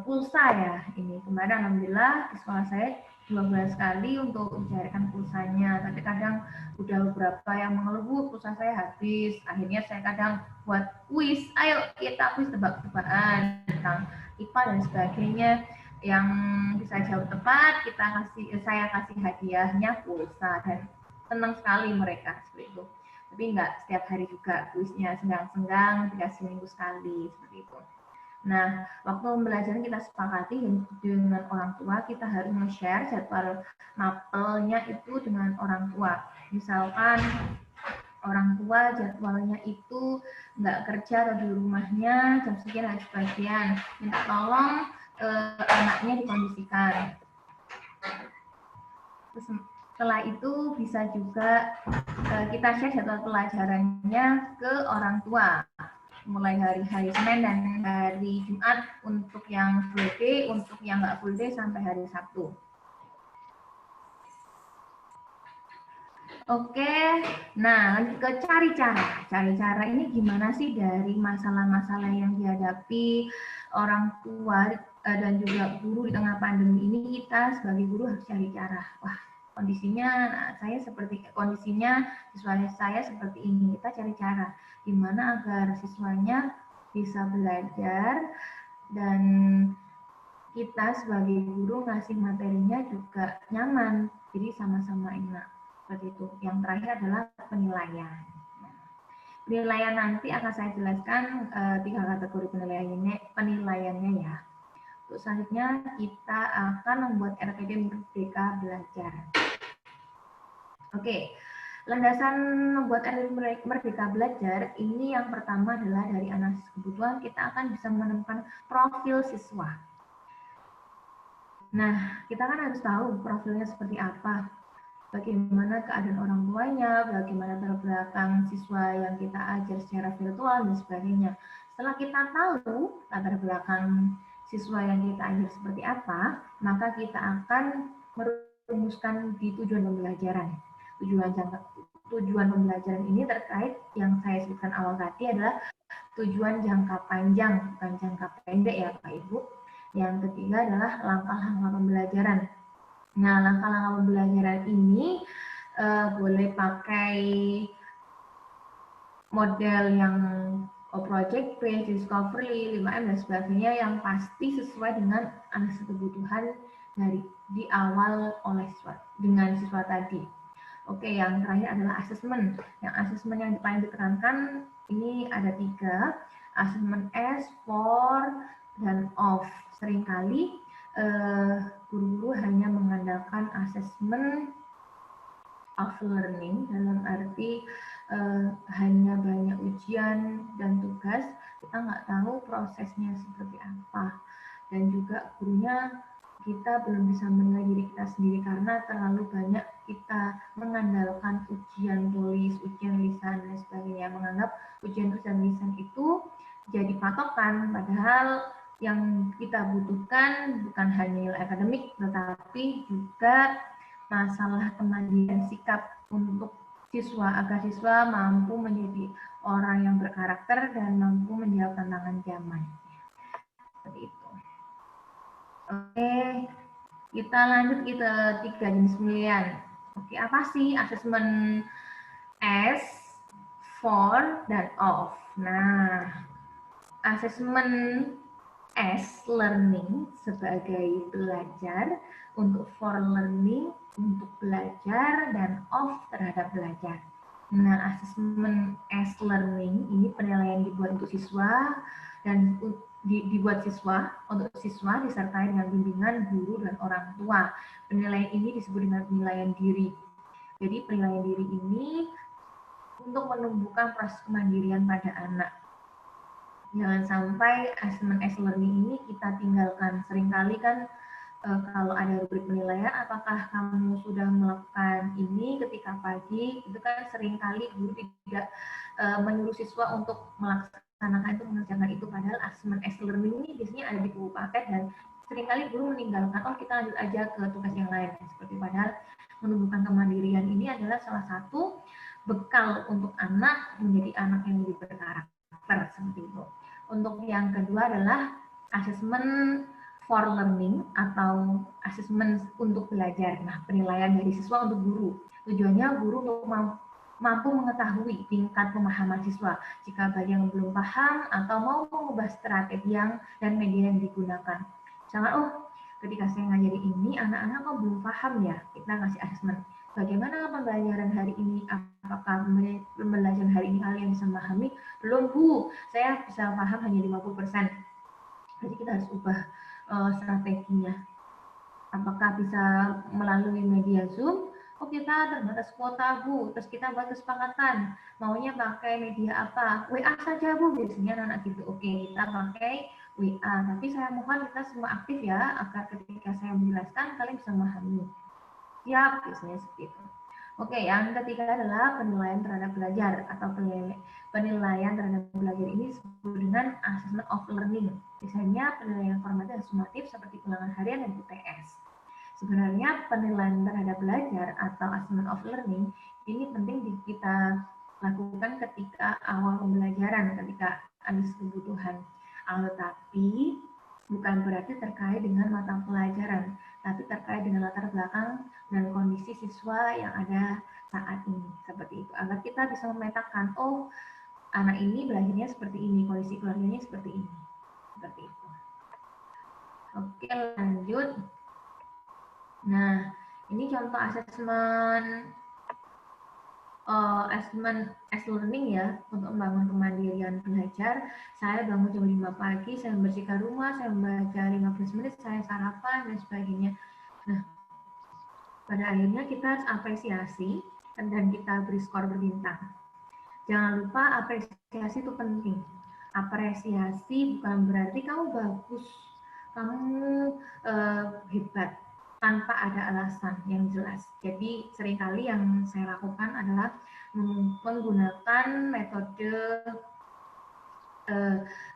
pulsa ya. Ini kemarin alhamdulillah di sekolah saya 2 bulan sekali untuk mencarikan pulsanya, tapi kadang udah beberapa yang mengeluh pulsa saya habis. Akhirnya saya kadang buat kuis, ayo kita kuis tebak-tebakan tentang IPA dan sebagainya. Yang bisa jawab tepat saya kasih hadiahnya pulsa, dan senang sekali mereka seperti itu. Tapi enggak setiap hari juga kuisnya, senggang-senggang dikasih minggu sekali seperti itu. Nah, waktu pembelajaran kita sepakati dengan orang tua, kita harus nge-share jadwal mapelnya itu dengan orang tua. Misalkan orang tua jadwalnya itu nggak kerja atau di rumahnya jam sekian dan sebagian, minta tolong anaknya dikondisikan. Terus setelah itu bisa juga kita share jadwal pelajarannya ke orang tua. Mulai hari Senin dan hari Jumat untuk yang full day, untuk yang nggak full day sampai hari Sabtu. Oke, nah lanjut ke cari cara. Cari cara ini gimana sih dari masalah-masalah yang dihadapi orang tua dan juga guru di tengah pandemi ini, kita sebagai guru harus cari cara. Wah, kondisinya siswa saya seperti ini. Kita cari cara gimana agar siswanya bisa belajar dan kita sebagai guru ngasih materinya juga nyaman, jadi sama-sama enak. Seperti itu. Yang terakhir adalah penilaian. Penilaian nanti akan saya jelaskan 3 kategori penilaiannya ya. Untuk selanjutnya kita akan membuat RPD Merdeka Belajar. Oke. Landasan membuat RPD Merdeka Belajar ini yang pertama adalah dari analisis kebutuhan, kita akan bisa menemukan profil siswa. Nah, kita kan harus tahu profilnya seperti apa, bagaimana keadaan orang tuanya, bagaimana latar belakang siswa yang kita ajar secara virtual, dan sebagainya. Setelah kita tahu latar belakang siswa yang kita ajar seperti apa, maka kita akan merumuskan di tujuan pembelajaran. Tujuan pembelajaran ini terkait yang saya sebutkan awal tadi adalah tujuan jangka panjang, bukan jangka pendek ya Pak Ibu. Yang ketiga adalah langkah-langkah pembelajaran. Nah, langkah-langkah pembelajaran ini boleh pakai model yang project based, discovery, 5M dan sebagainya yang pasti sesuai dengan analisis kebutuhan di awal oleh siswa dengan siswa tadi. Oke, yang terakhir adalah asesmen. Yang asesmen yang paling ditekankan ini ada 3, asesmen S, for, dan of. Seringkali guru-guru hanya mengandalkan asesmen of learning dalam arti hanya banyak ujian dan tugas, kita nggak tahu prosesnya seperti apa. Dan juga gurunya kita belum bisa menilai diri kita sendiri karena terlalu banyak kita mengandalkan ujian tulis, ujian lisan, dan sebagainya. Menganggap ujian tulis dan lisan itu jadi patokan, padahal yang kita butuhkan bukan hanya nilai akademik, tetapi juga masalah kemandirian sikap untuk siswa, agar siswa mampu menjadi orang yang berkarakter dan mampu menjawab tantangan zaman. Seperti itu. Oke, kita lanjut ke 3 jenis penilaian. Oke, apa sih asesmen S, for, dan of? Nah, asesmen S, learning, sebagai belajar, untuk for learning, untuk belajar, dan of, terhadap belajar. Nah, asesmen S, learning, ini penilaian dibuat untuk siswa, dan dibuat untuk siswa disertai dengan bimbingan guru dan orang tua. Penilaian ini disebut dengan penilaian diri. Jadi penilaian diri ini untuk menumbuhkan proses kemandirian pada anak. Jangan sampai asesmen S learning ini kita tinggalkan. Seringkali kan kalau ada rubrik penilaian, apakah kamu sudah melakukan ini ketika pagi, itu kan seringkali guru tidak menyuruh siswa untuk melaksanakan itu, mengerjakan itu, padahal asesmen S learning ini biasanya ada di buku paket dan seringkali guru meninggalkan, oh kita lanjut aja ke tugas yang lain. Seperti padahal menumbuhkan kemandirian ini adalah salah satu bekal untuk anak menjadi anak yang lebih berkarakter, seperti itu. Untuk yang kedua adalah assessment for learning atau assessment untuk belajar. Nah, penilaian dari siswa untuk guru. Tujuannya guru untuk mampu mengetahui tingkat pemahaman siswa jika bagian yang belum paham atau mau mengubah strategi dan media yang digunakan. Jangan, oh ketika saya ngajari ini anak-anak kok belum paham ya, kita ngasih assessment. Bagaimana pembelajaran hari ini? Apakah pembelajaran hari ini kalian bisa memahami? Belum Bu, saya bisa paham hanya 50%. Jadi kita harus ubah strateginya. Apakah bisa melalui media Zoom? Oh kita terbatas kuota Bu, terus kita buat kesepakatan maunya pakai media apa? WA saja Bu, biasanya anak gitu. Oke, kita pakai WA, tapi saya mohon kita semua aktif ya, agar ketika saya menjelaskan kalian bisa memahami. Siap, biasanya seperti itu. Oke, yang ketiga adalah penilaian terhadap belajar atau penilaian terhadap belajar ini disebut dengan assessment of learning. Biasanya penilaian formatif dan sumatif seperti ulangan harian dan UTS. Sebenarnya penilaian terhadap belajar atau assessment of learning ini penting kita lakukan ketika awal pembelajaran, ketika ada kebutuhan. Tapi bukan berarti terkait dengan mata pelajaran, tapi terkait dengan latar belakang dan kondisi siswa yang ada saat ini, seperti itu. Agar kita bisa memetakan, oh anak ini belajarnya seperti ini, kondisi keluarganya seperti ini, seperti itu. Oke, lanjut. Nah, ini contoh asesmen learning ya, untuk membangun kemandirian belajar. Saya bangun jam 5 pagi, saya membersihkan rumah, saya membaca 15 menit, saya sarapan, dan sebagainya. Nah, pada akhirnya kita harus apresiasi dan kita beri skor berbintang. Jangan lupa apresiasi itu penting. Apresiasi bukan berarti kamu bagus, kamu hebat, tanpa ada alasan yang jelas. Jadi seringkali yang saya lakukan adalah menggunakan metode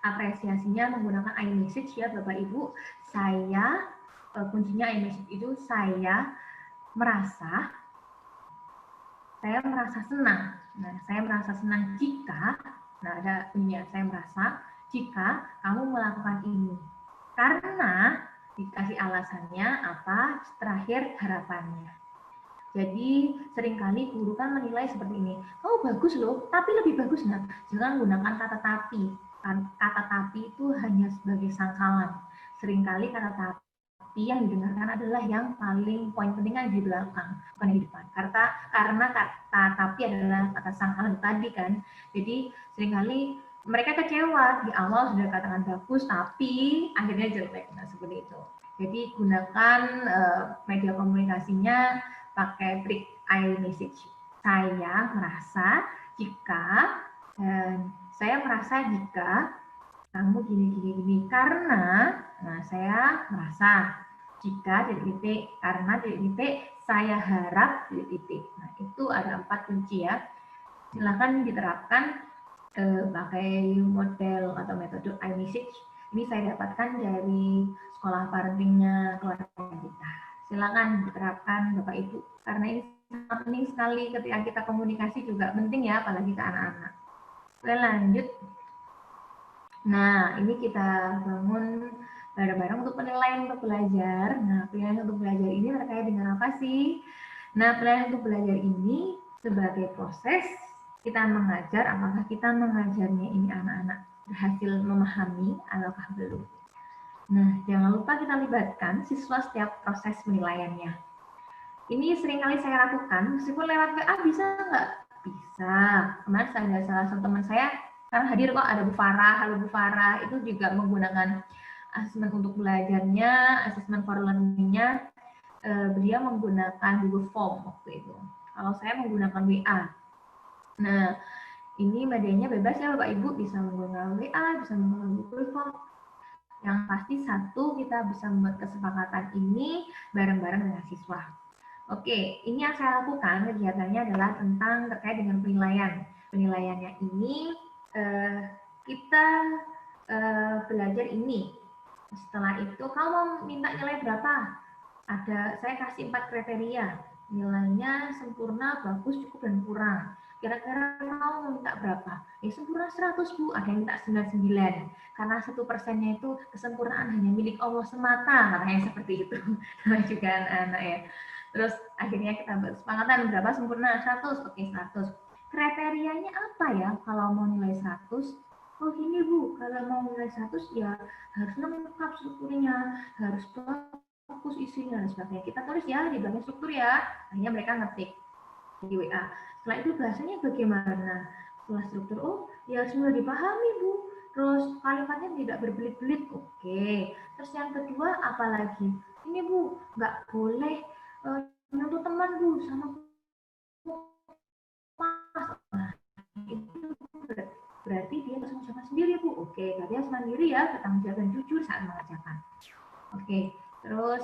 apresiasinya menggunakan iMessage ya Bapak Ibu. Saya kuncinya iMessage itu saya merasa senang. Nah, saya merasa senang jika, ada bunyinya, saya merasa jika kamu melakukan ini. Karena dikasih alasannya apa, terakhir harapannya. Jadi seringkali guru kan menilai seperti ini, oh bagus loh, tapi lebih bagus nah. Jangan gunakan kata tapi. Kata tapi itu hanya sebagai sangkalan. Seringkali kata tapi yang didengarkan adalah yang paling poin pentingnya di belakang, bukan di depan. Karena kata tapi adalah kata sangkalan tadi kan. Jadi seringkali mereka kecewa, di awal sudah katakan bagus, tapi akhirnya jelek. Nah, seperti itu. Jadi gunakan media komunikasinya pakai trik iMessage. Saya merasa jika kamu gini. Karena, saya merasa jika karena saya harap Nah, itu ada 4 kunci ya. Silakan diterapkan pakai model atau metode iMessage. Ini saya dapatkan dari sekolah parentingnya keluarga kita. Silakan diterapkan Bapak Ibu, karena ini sangat penting sekali ketika kita komunikasi juga penting ya, apalagi ke anak-anak. Oke, lanjut. Nah, ini kita bangun bareng-bareng untuk penilaian untuk belajar. Nah, penilaian untuk belajar ini terkait dengan apa sih? Nah, penilaian untuk belajar ini sebagai proses kita mengajar, apakah kita mengajarnya ini anak-anak berhasil memahami ataukah belum. Nah, jangan lupa kita libatkan siswa setiap proses penilaiannya. Ini seringkali saya lakukan, meskipun lewat WA bisa nggak? Bisa. Kemarin ada salah satu teman saya, karena hadir kok, ada Bu Farah, halo Bu Farah, itu juga menggunakan asesmen untuk belajarnya, assessment for learning-nya, beliau menggunakan Google Form waktu itu. Kalau saya menggunakan WA. Nah, ini medianya bebas ya Bapak Ibu, bisa menggunakan WA, bisa menggunakan Google Form. Yang pasti satu, kita bisa membuat kesepakatan ini bareng-bareng dengan siswa. Oke, ini yang saya lakukan kegiatannya adalah tentang terkait dengan penilaian. Penilaiannya ini kita belajar ini. Setelah itu kamu mau minta nilai berapa? Saya kasih 4 kriteria. Nilainya sempurna, bagus, cukup, dan kurang. Kira-kira kamu mau minta berapa? Ya sempurna 100, Bu. Ada yang minta 99. Karena 1%-nya itu kesempurnaan hanya milik Allah semata. Katanya seperti itu. Namanya juga anak-anak ya. Terus akhirnya kita bersepakatan berapa sempurna? 100. Oke, 100. Kriterianya apa ya kalau mau nilai 100? Oh gini Bu, kalau mau nilai 100 ya harus lengkap strukturnya, harus fokus isinya dan sebagainya. Kita tulis ya di bagian struktur ya. Akhirnya mereka ngetik di WA. Setelah itu bahasanya bagaimana? Setelah struktur, oh ya sudah dipahami Bu. Terus kalimatnya tidak berbelit-belit, oke. Terus yang kedua apalagi? Ini Bu, nggak boleh nyentuh teman Bu sama pas. Itu berarti dia harus mengerjakan sendiri Bu. Oke, berarti harus mandiri ya, bertanggung jawab dan jujur saat mengerjakan. Oke, terus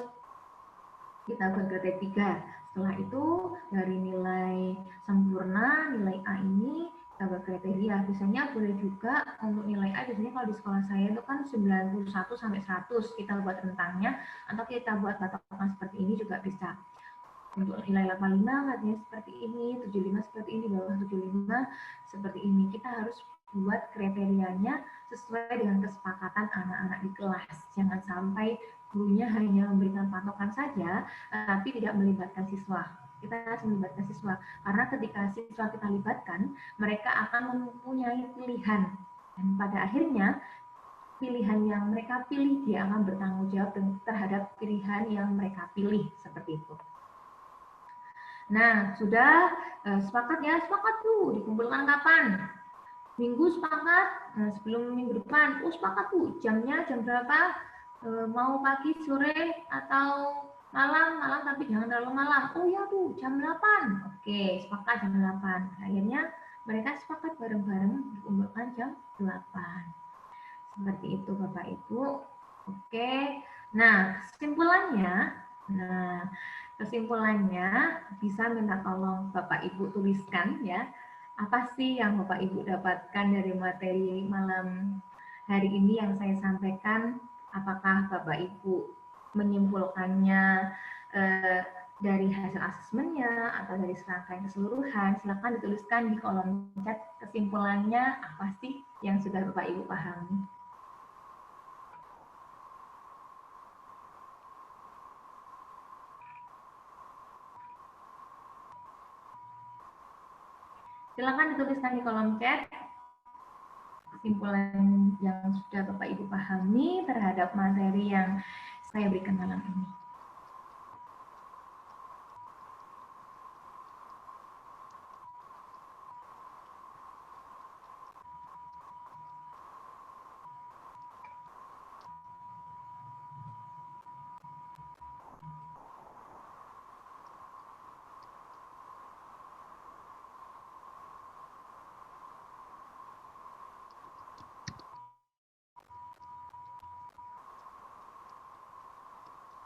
kita buat kriteria 3. Setelah itu dari nilai sempurna, nilai A ini kita buat kriteria. Biasanya boleh juga untuk nilai A, biasanya kalau di sekolah saya itu kan 91 sampai 100 kita buat rentangnya, atau kita buat patokan seperti ini juga bisa. Untuk nilai 85 katanya seperti ini, 75 seperti ini, bawah 75 seperti ini. Kita harus buat kriterianya sesuai dengan kesepakatan anak-anak di kelas. Jangan sampai gurunya hanya memberikan patokan saja, tapi tidak melibatkan siswa. Kita harus melibatkan siswa, karena ketika siswa kita libatkan, mereka akan mempunyai pilihan. Dan pada akhirnya, pilihan yang mereka pilih, dia akan bertanggung jawab terhadap pilihan yang mereka pilih, seperti itu. Nah, sudah sepakat ya? Sepakat Bu, dikumpulkan kapan? Minggu sepakat, sebelum minggu depan. Oh sepakat Bu, jamnya jam berapa? Mau pagi, sore, atau malam? Malam tapi jangan terlalu malam. Oh ya Bu, jam 8. Oke, sepakat jam 8. Akhirnya mereka sepakat bareng-bareng dikumpulkan jam 8. Seperti itu Bapak Ibu. Oke, nah kesimpulannya bisa minta tolong Bapak Ibu tuliskan ya. Apa sih yang Bapak Ibu dapatkan dari materi malam hari ini yang saya sampaikan? Apakah Bapak Ibu menyimpulkannya dari hasil asesmennya atau dari serangkaian keseluruhan? Silakan dituliskan di kolom chat kesimpulannya apa sih yang sudah Bapak Ibu pahami. Silakan dituliskan di kolom chat kesimpulan yang sudah Bapak Ibu pahami terhadap materi yang saya berikan malam ini.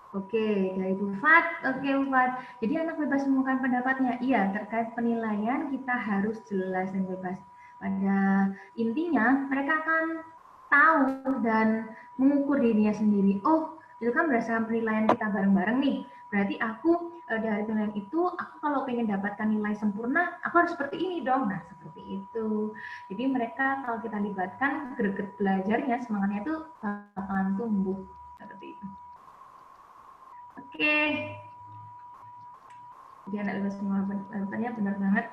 Oke, dari Bu Fat. Oke, Bu Fat. Jadi anak bebas mengungkapkan pendapatnya. Iya, terkait penilaian kita harus jelas dan bebas. Pada intinya, mereka akan tahu dan mengukur dirinya sendiri. Oh, itu kan berdasarkan penilaian kita bareng-bareng nih. Berarti aku dari penilaian itu, aku kalau pengen dapatkan nilai sempurna, aku harus seperti ini dong. Nah, seperti itu. Jadi mereka kalau kita libatkan, greget belajarnya, semangatnya itu bakalan tumbuh. Seperti itu. Oke, jadi anak bebas mengungkapkannya benar banget,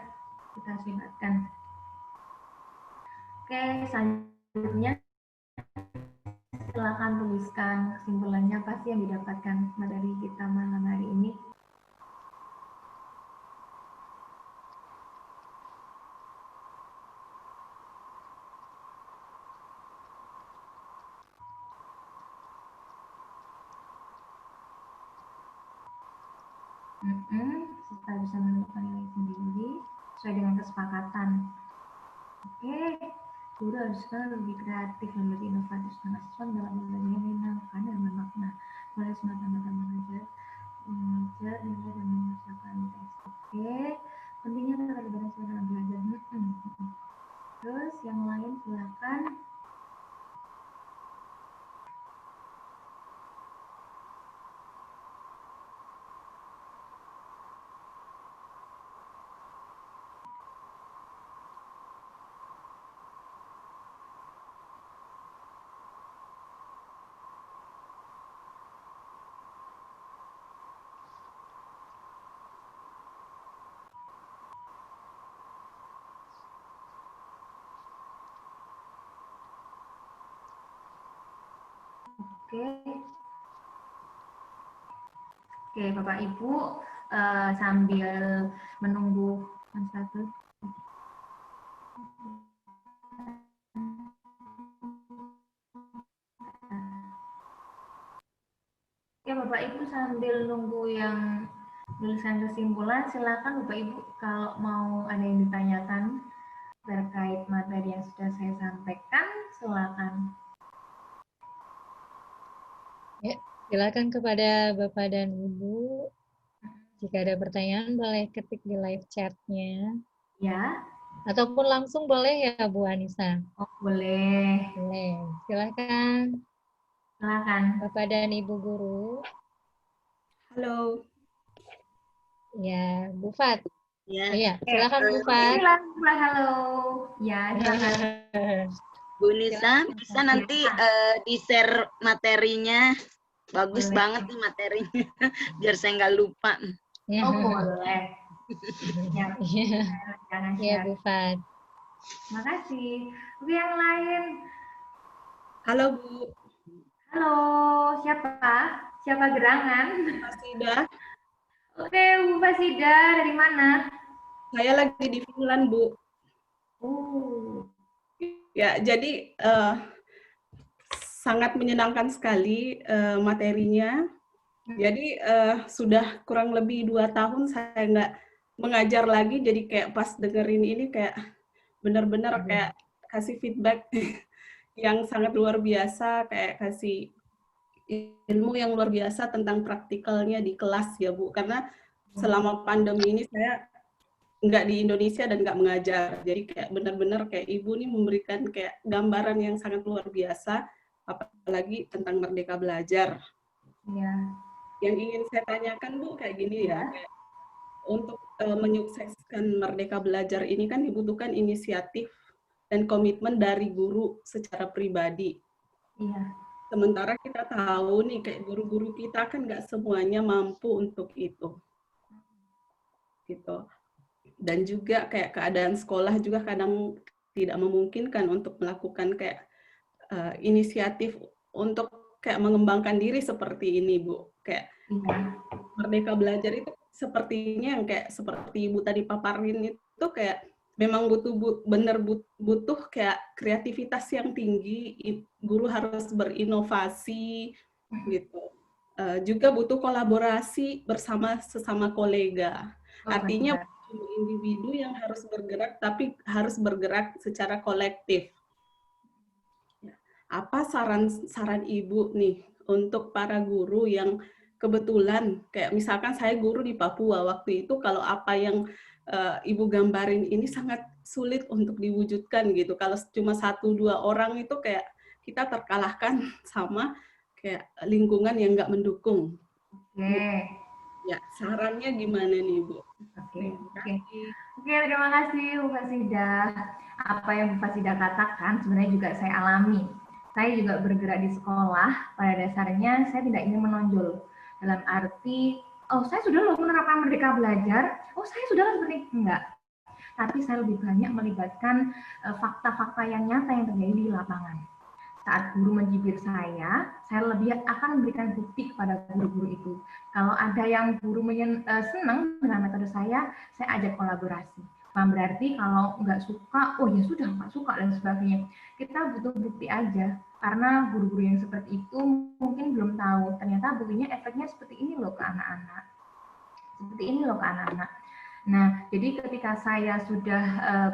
kita harus libatkan. Oke, selanjutnya silakan tuliskan kesimpulannya apa sih yang didapatkan dari kita malam hari ini. Kita bisa menentukan nilai sendiri sesuai dengan kesepakatan. Oke, guru harus lebih kreatif dan lebih inovatif dengan siswa dalam belajarnya menyenangkan dan bermakna. Mulai semata-mata mengajar nilai dan mengerjakan tes. Oke, pentingnya keterlibatan siswa dalam belajar. Terus yang lain silakan. Oke. Oke, Bapak Ibu sambil menunggu satu. Oke, Bapak Ibu sambil nunggu yang tulisan kesimpulan, silakan Bapak Ibu kalau mau ada yang ditanyakan terkait materi yang sudah saya sampaikan, silakan. Ya, silakan kepada Bapak dan Ibu. Jika ada pertanyaan boleh ketik di live chat-nya. Ya. Ataupun langsung boleh ya Bu Anissa? Oh, boleh. Boleh. Silakan. Silakan. Bapak dan Ibu guru. Halo. Ya, Bu Fat. Ya. Iya, silakan Bu Fat. Silakan, halo. Ya, silakan. Bu Nisa, bisa nanti di-share materinya. Bagus Boleh. banget nih materinya, biar saya nggak lupa. Oh, boleh. Ya, jangan Iya, share. Bu Fat. Terima kasih. Oke, yang lain. Halo Bu, Halo, siapa? Siapa gerangan? Fasida. Oke, Bu Fasida, dari mana? Saya lagi di Finland Bu. Ya, jadi sangat menyenangkan sekali materinya. Jadi sudah kurang lebih 2 tahun saya nggak mengajar lagi, jadi kayak pas dengerin ini kayak benar-benar kayak kasih feedback yang sangat luar biasa, kayak kasih ilmu yang luar biasa tentang praktikalnya di kelas ya Bu. Karena selama pandemi ini saya nggak di Indonesia dan nggak mengajar. Jadi kayak benar-benar kayak Ibu nih memberikan kayak gambaran yang sangat luar biasa, apalagi tentang Merdeka Belajar. Ya. Yang ingin saya tanyakan Bu kayak gini ya, kayak untuk menyukseskan Merdeka Belajar ini kan dibutuhkan inisiatif dan komitmen dari guru secara pribadi. Iya. Sementara kita tahu nih kayak guru-guru kita kan nggak semuanya mampu untuk itu. Gitu. Dan juga kayak keadaan sekolah juga kadang tidak memungkinkan untuk melakukan kayak inisiatif untuk kayak mengembangkan diri seperti ini Bu. Kayak Merdeka Belajar itu sepertinya yang kayak seperti Ibu tadi paparin itu kayak memang butuh kayak kreativitas yang tinggi, guru harus berinovasi gitu. Juga butuh kolaborasi bersama sesama kolega. Artinya individu yang harus bergerak, tapi harus bergerak secara kolektif. Apa saran Ibu nih untuk para guru yang kebetulan, kayak misalkan saya guru di Papua, waktu itu kalau apa yang Ibu gambarin ini sangat sulit untuk diwujudkan gitu. Kalau cuma 1-2 orang itu kayak kita terkalahkan sama kayak lingkungan yang nggak mendukung. Ya, sarannya gimana nih Bu? Oke, terima kasih Bu Fasida. Apa yang Bu Fasida katakan sebenarnya juga saya alami. Saya juga bergerak di sekolah, pada dasarnya saya tidak ingin menonjol. Dalam arti, oh saya sudah loh menerapkan Merdeka Belajar, oh saya sudah seperti enggak. Tapi saya lebih banyak melibatkan fakta-fakta yang nyata yang terjadi di lapangan. Saat guru mencibir saya lebih akan memberikan bukti kepada guru-guru itu. Kalau ada yang guru senang dengan metode saya ajak kolaborasi. Bukan berarti kalau nggak suka, oh ya sudah nggak suka dan sebagainya. Kita butuh bukti aja, karena guru-guru yang seperti itu mungkin belum tahu, ternyata buktinya efeknya seperti ini loh ke anak-anak. Seperti ini loh ke anak-anak. Nah, jadi ketika saya sudah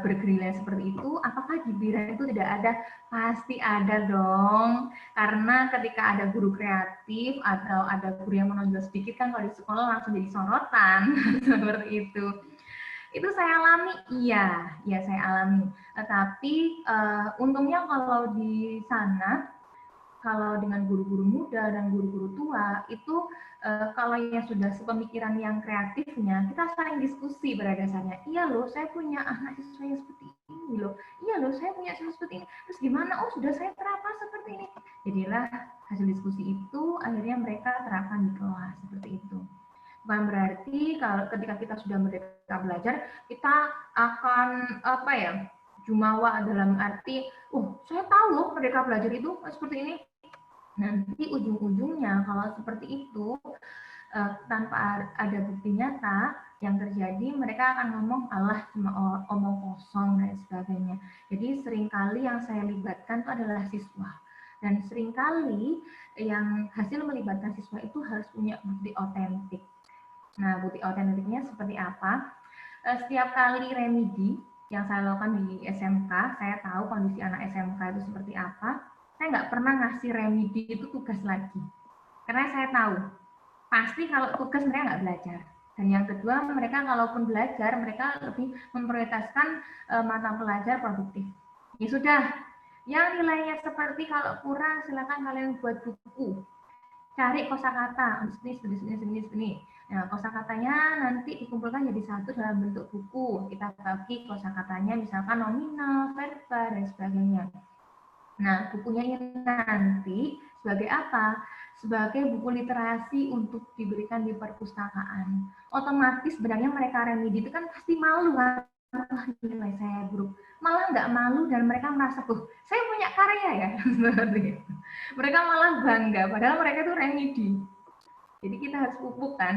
bergerilya seperti itu, apakah di BIRA itu tidak ada? Pasti ada dong. Karena ketika ada guru kreatif atau ada guru yang menonjol sedikit kan kalau di sekolah langsung jadi sorotan seperti itu. Itu saya alami, iya saya alami. Tetapi untungnya kalau di sana, kalau dengan guru-guru muda dan guru-guru tua itu kalau yang sudah sepemikiran yang kreatifnya, kita saling diskusi pada dasarnya. Iya loh, saya punya anak siswa yang seperti ini loh. Iya loh, saya punya siswa seperti ini. Terus gimana? Oh, sudah saya terapkan seperti ini. Jadilah hasil diskusi itu akhirnya mereka terapkan di kelas seperti itu. Bukan berarti kalau ketika kita sudah Merdeka Belajar, kita akan jumawa dalam arti, saya tahu loh Merdeka Belajar itu seperti ini. Nanti ujung-ujungnya kalau seperti itu tanpa ada bukti nyata yang terjadi, mereka akan ngomong alah cuma omong kosong dan sebagainya. Jadi seringkali yang saya libatkan itu adalah siswa, dan seringkali yang hasil melibatkan siswa itu harus punya bukti otentik. Nah, bukti otentiknya seperti apa? Setiap kali remedi yang saya lakukan di SMK, saya tahu kondisi anak SMK itu seperti apa. Saya nggak pernah ngasih remedi itu tugas lagi, karena saya tahu pasti kalau tugas mereka nggak belajar. Dan yang kedua, mereka kalaupun belajar, mereka lebih memprioritaskan mata pelajar produktif. Ya sudah, yang nilainya seperti kalau kurang, silakan kalian buat buku. Cari kosakata, segini. Nah, kosakatanya nanti dikumpulkan jadi satu dalam bentuk buku. Kita bagi kosakatanya, misalkan nominal, verba, dan sebagainya. Nah, bukunya ini nanti sebagai apa? Sebagai buku literasi untuk diberikan di perpustakaan. Otomatis sebenarnya mereka remedi itu kan pasti malu kan, wah nilai saya buruk. Malah nggak malu dan mereka merasa, saya punya karya ya. Seperti itu. Mereka malah bangga, padahal mereka itu remedi. Jadi kita harus pupukkan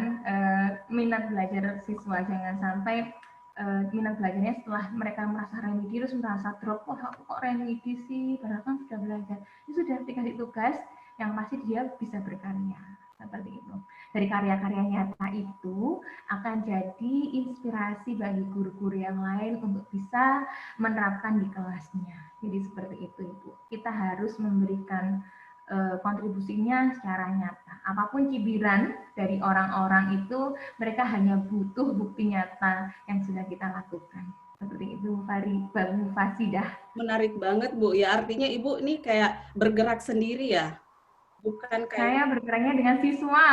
minat belajar siswa, jangan sampai minat belajarnya setelah mereka merasa remedi terus merasa drop, wah aku kok remedi sih, padahal kan sudah belajar. Ini sudah dikasih tugas, yang pasti dia bisa berkarya. Seperti itu. Dari karya-karya nyata itu akan jadi inspirasi bagi guru-guru yang lain untuk bisa menerapkan di kelasnya. Jadi seperti itu, Ibu. Kita harus memberikan kontribusinya secara nyata. Apapun cibiran dari orang-orang itu, mereka hanya butuh bukti nyata yang sudah kita lakukan. Seperti itu, Bu Fasidah. Menarik banget, Bu. Ya, artinya Ibu ini kayak bergerak sendiri ya? Bukan kayak... Saya bergeraknya dengan siswa.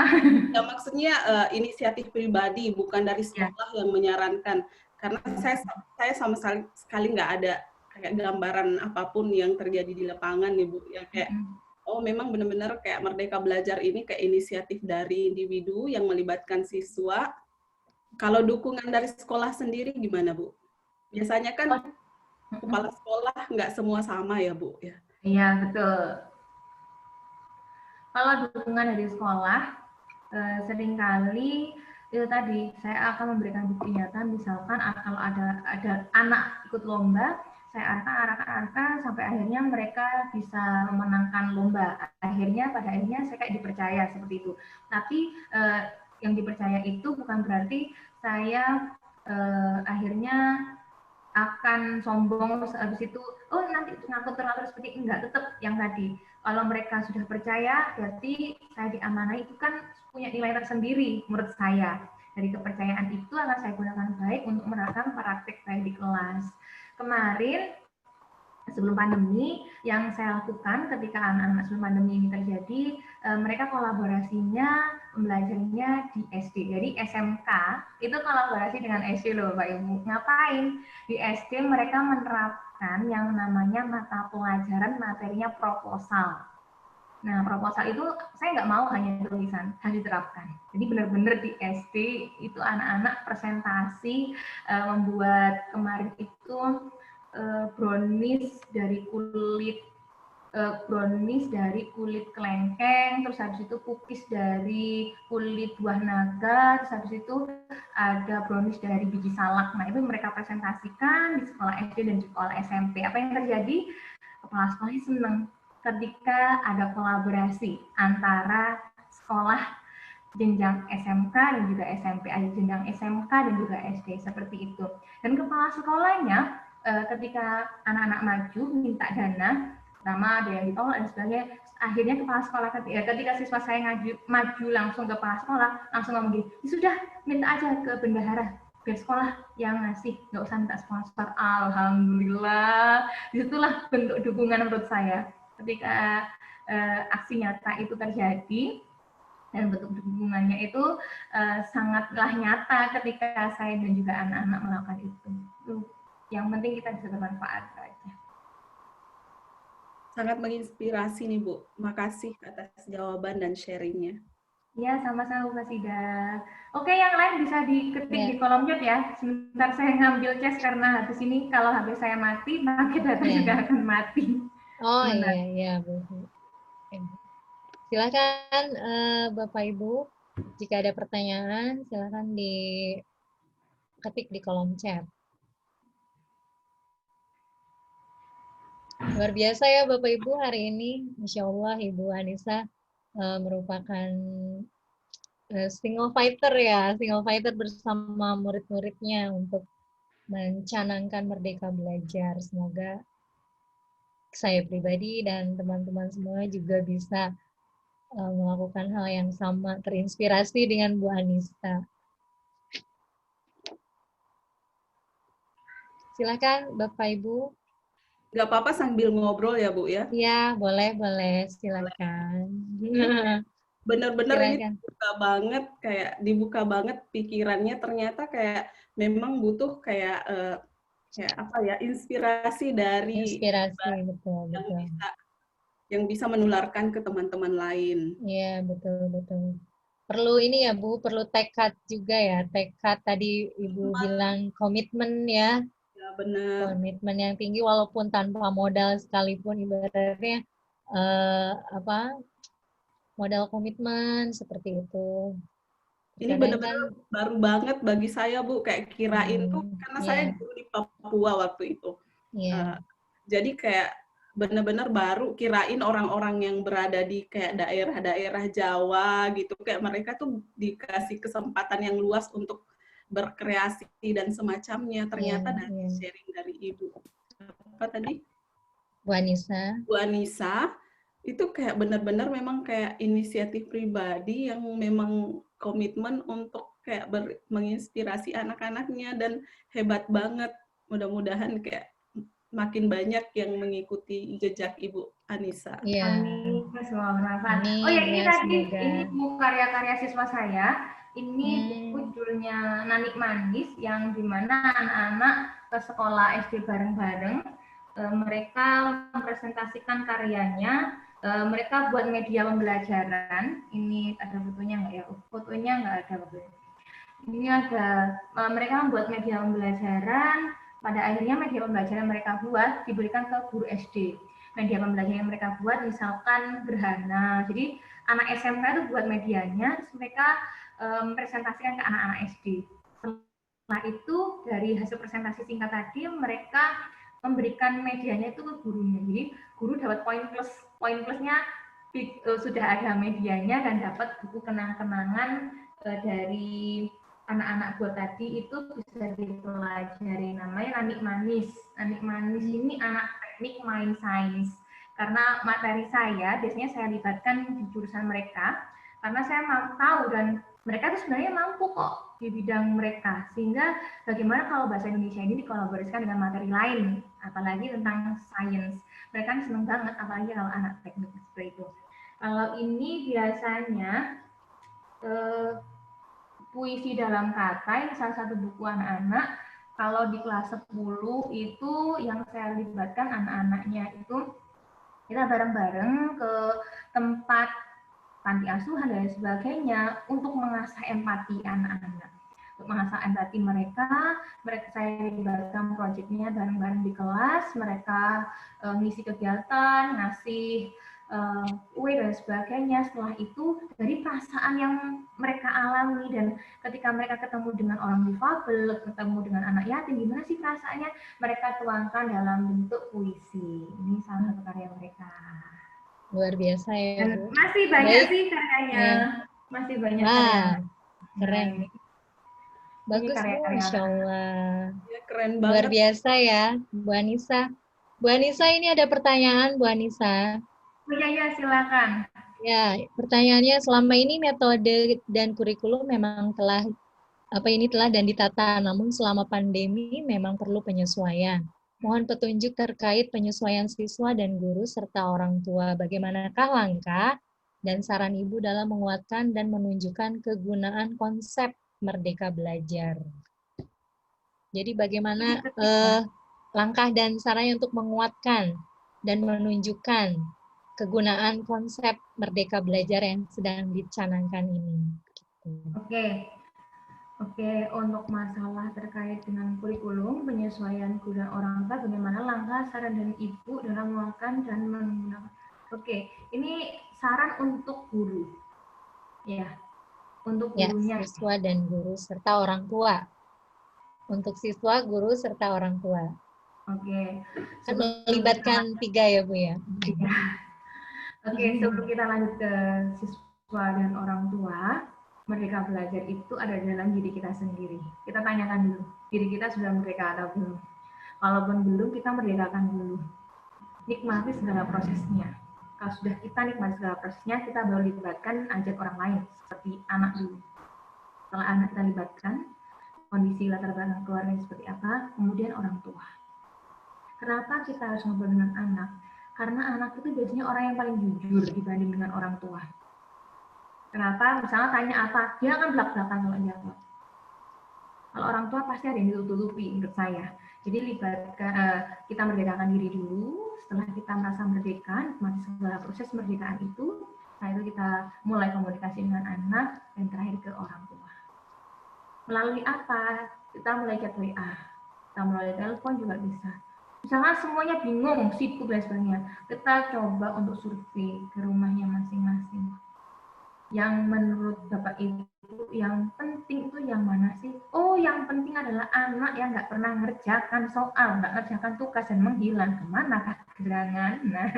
Ya, maksudnya inisiatif pribadi, bukan dari sekolah yang menyarankan. Karena saya sama sekali nggak ada kayak gambaran apapun yang terjadi di lapangan, nih, Bu. Ya, kayak oh memang benar-benar kayak Merdeka Belajar ini kayak inisiatif dari individu yang melibatkan siswa. Kalau dukungan dari sekolah sendiri gimana, Bu? Biasanya kan kepala sekolah nggak semua sama ya, Bu? Iya, betul. Kalau dukungan dari sekolah, seringkali itu tadi, saya akan memberikan bukti nyata, misalkan kalau ada anak ikut lomba, saya arahkan sampai akhirnya mereka bisa memenangkan lomba. Pada akhirnya saya kayak dipercaya seperti itu. Tapi yang dipercaya itu bukan berarti saya akhirnya akan sombong habis itu, oh nanti ngatur seperti enggak, tetap yang tadi. Kalau mereka sudah percaya, berarti saya diamanai itu kan punya nilai tersendiri menurut saya. Dari kepercayaan itu akan saya gunakan baik untuk menerapkan praktek baik di kelas. Kemarin sebelum pandemi yang saya lakukan ketika anak-anak sebelum pandemi ini terjadi, mereka kolaborasinya belajarnya di SD. Jadi SMK itu kolaborasi dengan SD loh Pak Ibu. Ngapain? Di SD mereka menerapkan yang namanya mata pelajaran materinya proposal. Nah, proposal itu saya nggak mau hanya tulisan, harus diterapkan. Jadi benar-benar di SD itu anak-anak presentasi membuat kemarin itu brownies dari kulit kelengkeng, terus habis itu cookies dari kulit buah naga, terus habis itu ada brownies dari biji salak. Nah, itu mereka presentasikan di sekolah SD dan di sekolah SMP. Apa yang terjadi? Kepala sekolahnya senang ketika ada kolaborasi antara sekolah jenjang SMK dan juga SMP, jenjang SMK dan juga SD, seperti itu. Dan kepala sekolahnya ketika anak-anak maju minta dana, pertama ada yang ditolak dan sebagainya, akhirnya kepala sekolah ketika siswa saya maju langsung ke kepala sekolah, langsung ngomong gini, sudah minta aja ke bendahara biar sekolah yang ngasih, nggak usah minta sponsor. Alhamdulillah, disitulah bentuk dukungan menurut saya ketika aksi nyata itu terjadi. Dan bentuk dukungannya itu sangatlah nyata ketika saya dan juga anak-anak melakukan itu. Yang penting kita bisa bermanfaat saja. Sangat menginspirasi nih Bu. Makasih atas jawaban dan sharingnya. Ya, sama-sama Bu Fasidah. Oke, yang lain bisa diketik di kolom chat ya. Sebentar saya ngambil cas karena habis ini kalau HP saya mati, maka data juga akan mati. Oh iya Bu. Silakan Bapak Ibu, jika ada pertanyaan silakan diketik di kolom chat. Luar biasa ya Bapak Ibu hari ini, Masya Allah Ibu Anissa merupakan single fighter bersama murid-muridnya untuk mencanangkan Merdeka Belajar. Semoga saya pribadi dan teman-teman semua juga bisa melakukan hal yang sama, terinspirasi dengan Bu Anissa. Silakan Bapak Ibu. Nggak apa-apa sambil ngobrol ya Bu ya. Iya, boleh, silakan. Bener-bener ini dibuka banget pikirannya, ternyata kayak memang butuh kayak apa ya, inspirasi dari betul. yang bisa menularkan ke teman-teman lain. Iya, betul. Perlu ini ya Bu, perlu tekad juga ya. Tekad tadi Ibu bilang komitmen ya. Ya benar. Komitmen yang tinggi walaupun tanpa modal sekalipun, ibaratnya modal komitmen seperti itu. Ini benar-benar baru banget bagi saya Bu, kayak kirain tuh karena saya dulu di Papua waktu itu. Jadi kayak benar-benar baru kirain orang-orang yang berada di kayak daerah-daerah Jawa gitu, kayak mereka tuh dikasih kesempatan yang luas untuk berkreasi dan semacamnya. Ternyata dari sharing dari Ibu apa tadi? Bu Anissa itu kayak benar-benar memang kayak inisiatif pribadi yang memang komitmen untuk kayak menginspirasi anak-anaknya, dan hebat banget. Mudah-mudahan kayak makin banyak yang mengikuti jejak Ibu Anissa. Amin, semoga bermanfaat. Oh ya, ini tadi ini buku karya-karya siswa saya. Ini buku judulnya Nanik Manis, yang dimana anak-anak ke sekolah SD bareng-bareng. Mereka mempresentasikan karyanya. Mereka buat media pembelajaran. Ini ada fotonya nggak ya? Fotonya nggak ada. Ini ada. Mereka membuat media pembelajaran. Pada akhirnya media pembelajaran mereka buat diberikan ke guru SD. Media pembelajaran yang mereka buat misalkan gerhana. Jadi anak SMK itu buat medianya, terus mereka presentasikan ke anak-anak SD. Setelah itu dari hasil presentasi singkat tadi mereka memberikan medianya itu ke gurunya. Jadi guru dapat poin plus. Poin plusnya sudah ada medianya dan dapat buku kenang-kenangan dari anak-anak buat tadi, itu bisa dipelajari. Namanya Nanik Manis. Nanik Manis ini anak teknik main sains. Karena materi saya biasanya saya libatkan di jurusan mereka, karena saya tahu dan mereka itu sebenarnya mampu kok di bidang mereka. Sehingga bagaimana kalau bahasa Indonesia ini dikolaborasikan dengan materi lain, apalagi tentang sains. Mereka senang banget, apalagi kalau anak teknik seperti itu. Kalau ini biasanya puisi dalam kata, ini salah satu buku anak-anak. Kalau di kelas 10 itu yang saya libatkan anak-anaknya itu, kita bareng-bareng ke tempat panti asuhan dan sebagainya untuk mengasah empati anak-anak. Untuk mengasah empati mereka saya libatkan proyeknya bareng-bareng di kelas, mereka ngisi kegiatan, ngasih kue dan sebagainya. Setelah itu dari perasaan yang mereka alami, dan ketika mereka ketemu dengan orang difabel, ketemu dengan anak yatim, gimana sih perasaannya, mereka tuangkan dalam bentuk puisi. Ini salah satu karya mereka. Luar biasa ya Bu. Masih banyak sih karyanya. Masih banyak karyanya. Keren. Bagus Bu, Masya Allah. Ya, keren banget. Luar biasa ya Bu Anissa. Bu Anissa, ini ada pertanyaan Bu Anissa. Ya, silakan. Ya, pertanyaannya, selama ini metode dan kurikulum memang telah dan ditata, namun selama pandemi memang perlu penyesuaian. Mohon petunjuk terkait penyesuaian siswa dan guru serta orang tua. Bagaimanakah langkah dan saran Ibu dalam menguatkan dan menunjukkan kegunaan konsep Merdeka Belajar? Jadi bagaimana langkah dan sarannya untuk menguatkan dan menunjukkan kegunaan konsep Merdeka Belajar yang sedang dicanangkan ini? Oke, untuk masalah terkait dengan kurikulum, penyesuaian guru dan orang tua, bagaimana langkah saran dari Ibu dalam menguatkan dan menggunakan. Oke, ini saran untuk guru. Ya, untuk Ya, gurunya. siswa dan guru serta orang tua. Untuk siswa, guru, serta orang tua. Oke. Kan melibatkan 3 ya, Bu ya? Iya. Oke, sebelum kita lanjut ke siswa dan orang tua, merdeka belajar itu ada dalam diri kita sendiri. Kita tanyakan dulu, diri kita sudah merdeka atau belum? Kalaupun belum, kita merdekakan dulu. Nikmati segala prosesnya. Kalau sudah kita nikmati segala prosesnya, kita baru libatkan ajak orang lain, seperti anak dulu. Setelah anak kita libatkan, kondisi latar belakang keluarga seperti apa, kemudian orang tua. Kenapa kita harus ngobrol dengan anak? Karena anak itu biasanya orang yang paling jujur dibanding dengan orang tua. Kenapa? Misalnya tanya apa, dia akan belak-belakan kalau jawab. Kalau orang tua pasti ada yang ditutupi menurut saya. Jadi kita merdekakan diri dulu, setelah kita merasa merdeka, nikmati segala proses merdekaan itu, setelah itu kita mulai komunikasi dengan anak, dan terakhir ke orang tua. Melalui apa? Kita mulai chat WA, kita melalui telepon juga bisa. Misalnya semuanya bingung, sibuk dan sebagainya, kita coba untuk survei ke rumahnya masing-masing. Yang menurut Bapak Ibu yang penting itu yang mana sih? Oh, yang penting adalah anak yang nggak pernah ngerjakan soal, nggak ngerjakan tugas dan menghilang. Kemana kah gerangan? Nah,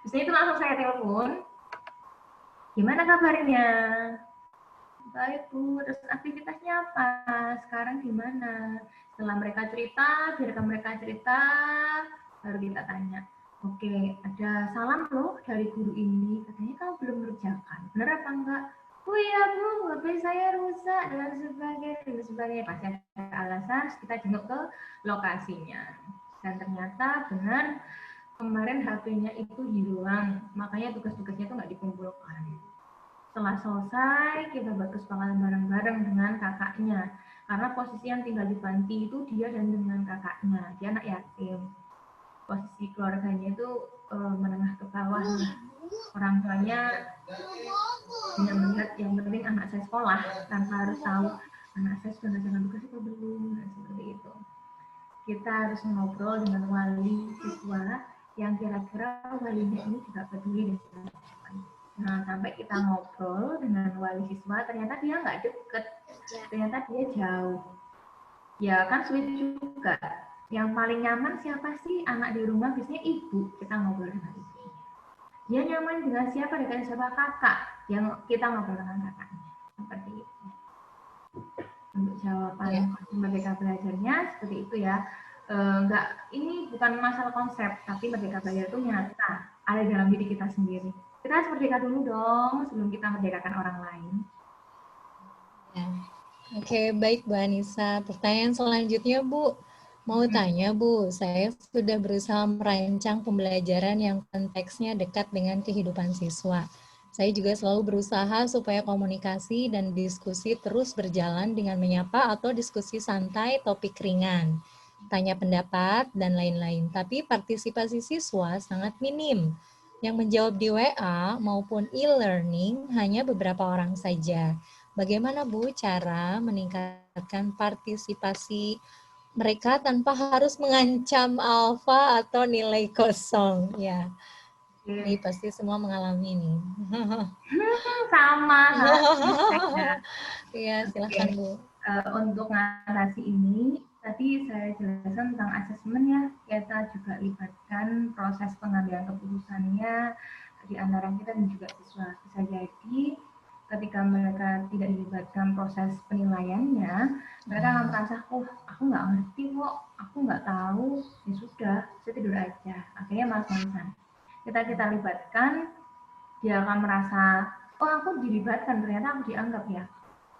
biasanya itu langsung saya telepon. Gimana kabarnya? Baik Bu, terus aktivitasnya apa? Sekarang gimana? Setelah mereka cerita, biarkan mereka cerita, baru kita tanya. Oke, ada salam loh dari guru ini, katanya kamu belum mengerjakan. Benar apa enggak? Oh iya Bu, HP saya rusak dan sebagainya. Pasti ada alasan, kita jenguk ke lokasinya. Dan ternyata benar kemarin HP-nya itu hilang, makanya tugas-tugasnya itu nggak dikumpulkan. Setelah selesai, kita buat kesepakatan bareng-bareng dengan kakaknya. Karena posisi yang tinggal di panti itu dia dan dengan kakaknya. Dia anak yatim. Posisi keluarganya itu menengah ke bawah. Orang tuanya hanya melihat yang penting anak saya sekolah, tanpa harus tahu anak saya sudah mengerjakan tugas atau belum. Nah, seperti itu. Kita harus ngobrol dengan wali siswa yang kira-kira walinya ini juga peduli dengan nah, sampai kita ngobrol dengan wali siswa, ternyata dia nggak deket, ternyata dia jauh. Ya kan sulit juga. Yang paling nyaman siapa sih anak di rumah? Biasanya ibu, kita ngobrol dengan ibu. Dia nyaman dengan siapa? Dengan siapa? Kakak. Yang kita ngobrol dengan kakaknya. Seperti itu. Untuk jawaban merdeka belajarnya seperti itu ya. Ini bukan masalah konsep, tapi merdeka belajar itu nyata, ada dalam diri kita sendiri. Kita harus merdeka dulu dong sebelum kita merdekakan orang lain. Ya. Oke, baik Bu Anissa. Pertanyaan selanjutnya Bu, mau tanya Bu, saya sudah berusaha merancang pembelajaran yang konteksnya dekat dengan kehidupan siswa. Saya juga selalu berusaha supaya komunikasi dan diskusi terus berjalan dengan menyapa atau diskusi santai, topik ringan, tanya pendapat, dan lain-lain. Tapi partisipasi siswa sangat minim. Yang menjawab di WA maupun e-learning hanya beberapa orang saja. Bagaimana Bu cara meningkatkan partisipasi mereka tanpa harus mengancam alfa atau nilai kosong? Ya, ini pasti semua mengalami ini. Sama. Iya, silakan Bu. Untuk mengatasi ini, tadi saya jelaskan tentang asesmen ya, kita juga libatkan proses pengambilan keputusannya di antara kita dan juga siswa. Bisa jadi ketika mereka tidak dilibatkan proses penilaiannya, mereka akan merasa, oh aku nggak ngerti kok, aku nggak tahu, ya sudah, saya tidur aja. Akhirnya malas-malasan. Kita libatkan, dia akan merasa, oh aku dilibatkan, ternyata aku dianggap ya.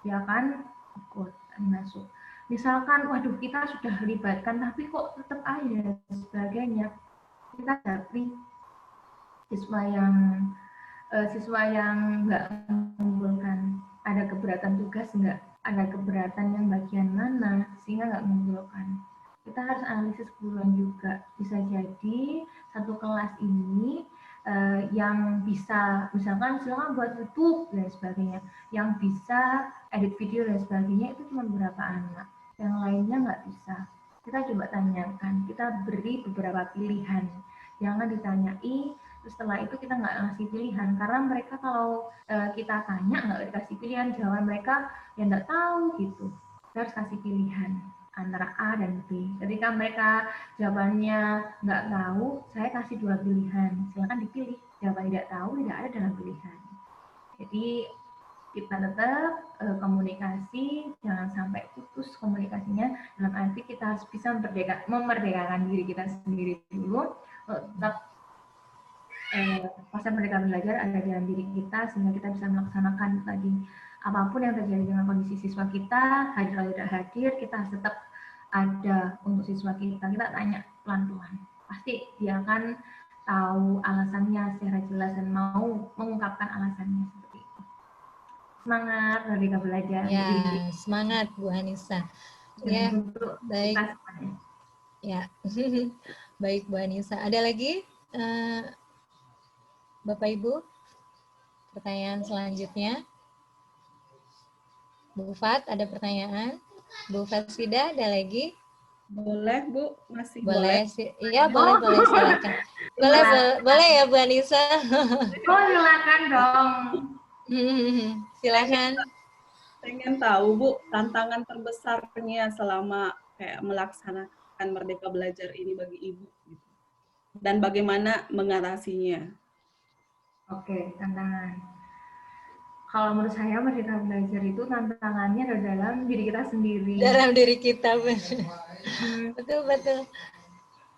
Dia akan ikut masuk. Misalkan, waduh kita sudah libatkan, tapi kok tetap aja dan sebagainya. Kita hadapi siswa yang nggak mengumpulkan, ada keberatan tugas nggak, ada keberatan yang bagian mana, sehingga nggak mengumpulkan. Kita harus analisis keseluruhan juga. Bisa jadi satu kelas ini yang bisa, misalkan silakan buat YouTube dan sebagainya, yang bisa edit video dan sebagainya itu cuma beberapa anak, yang lainnya nggak bisa. Kita coba tanyakan, kita beri beberapa pilihan, jangan ditanyai Terus setelah itu kita nggak ngasih pilihan, karena mereka kalau kita tanya nggak dikasih pilihan, jawaban mereka ya nggak tahu gitu. Kita harus kasih pilihan antara A dan B. Ketika mereka jawabannya nggak tahu, saya kasih 2 pilihan, silakan dipilih. Jawaban tidak tahu tidak ada dalam pilihan. Jadi kita tetap komunikasi, jangan sampai putus komunikasinya, dalam arti kita harus bisa memerdekakan diri kita sendiri dulu, tetap proses merdeka belajar ada dalam diri kita, sehingga kita bisa melaksanakan tadi apapun yang terjadi dengan kondisi siswa kita, hadir atau tidak hadir, kita harus tetap ada untuk siswa kita. Kita tanya pelan-pelan, pasti dia akan tahu alasannya secara jelas dan mau mengungkapkan alasannya seperti itu. Semangat merdeka belajar. Ya, semangat Bu Anissa. Ya, baik. Ya, baik Bu Anissa. Ada lagi Bapak Ibu? Pertanyaan selanjutnya. Bu Fat, ada pertanyaan? Bu Fatsida, ada lagi? Boleh, Bu. Masih boleh. boleh? Iya, boleh, silakan. Boleh ya, Bu Anissa? Oh, silakan dong. Silakan. Pengen tahu, Bu, tantangan terbesarnya selama kayak melaksanakan Merdeka Belajar ini bagi Ibu, gitu. Dan bagaimana mengatasinya? Oke, tantangan. Kalau menurut saya Merdeka Belajar itu tantangannya ada dalam diri kita sendiri. Dalam diri kita, betul.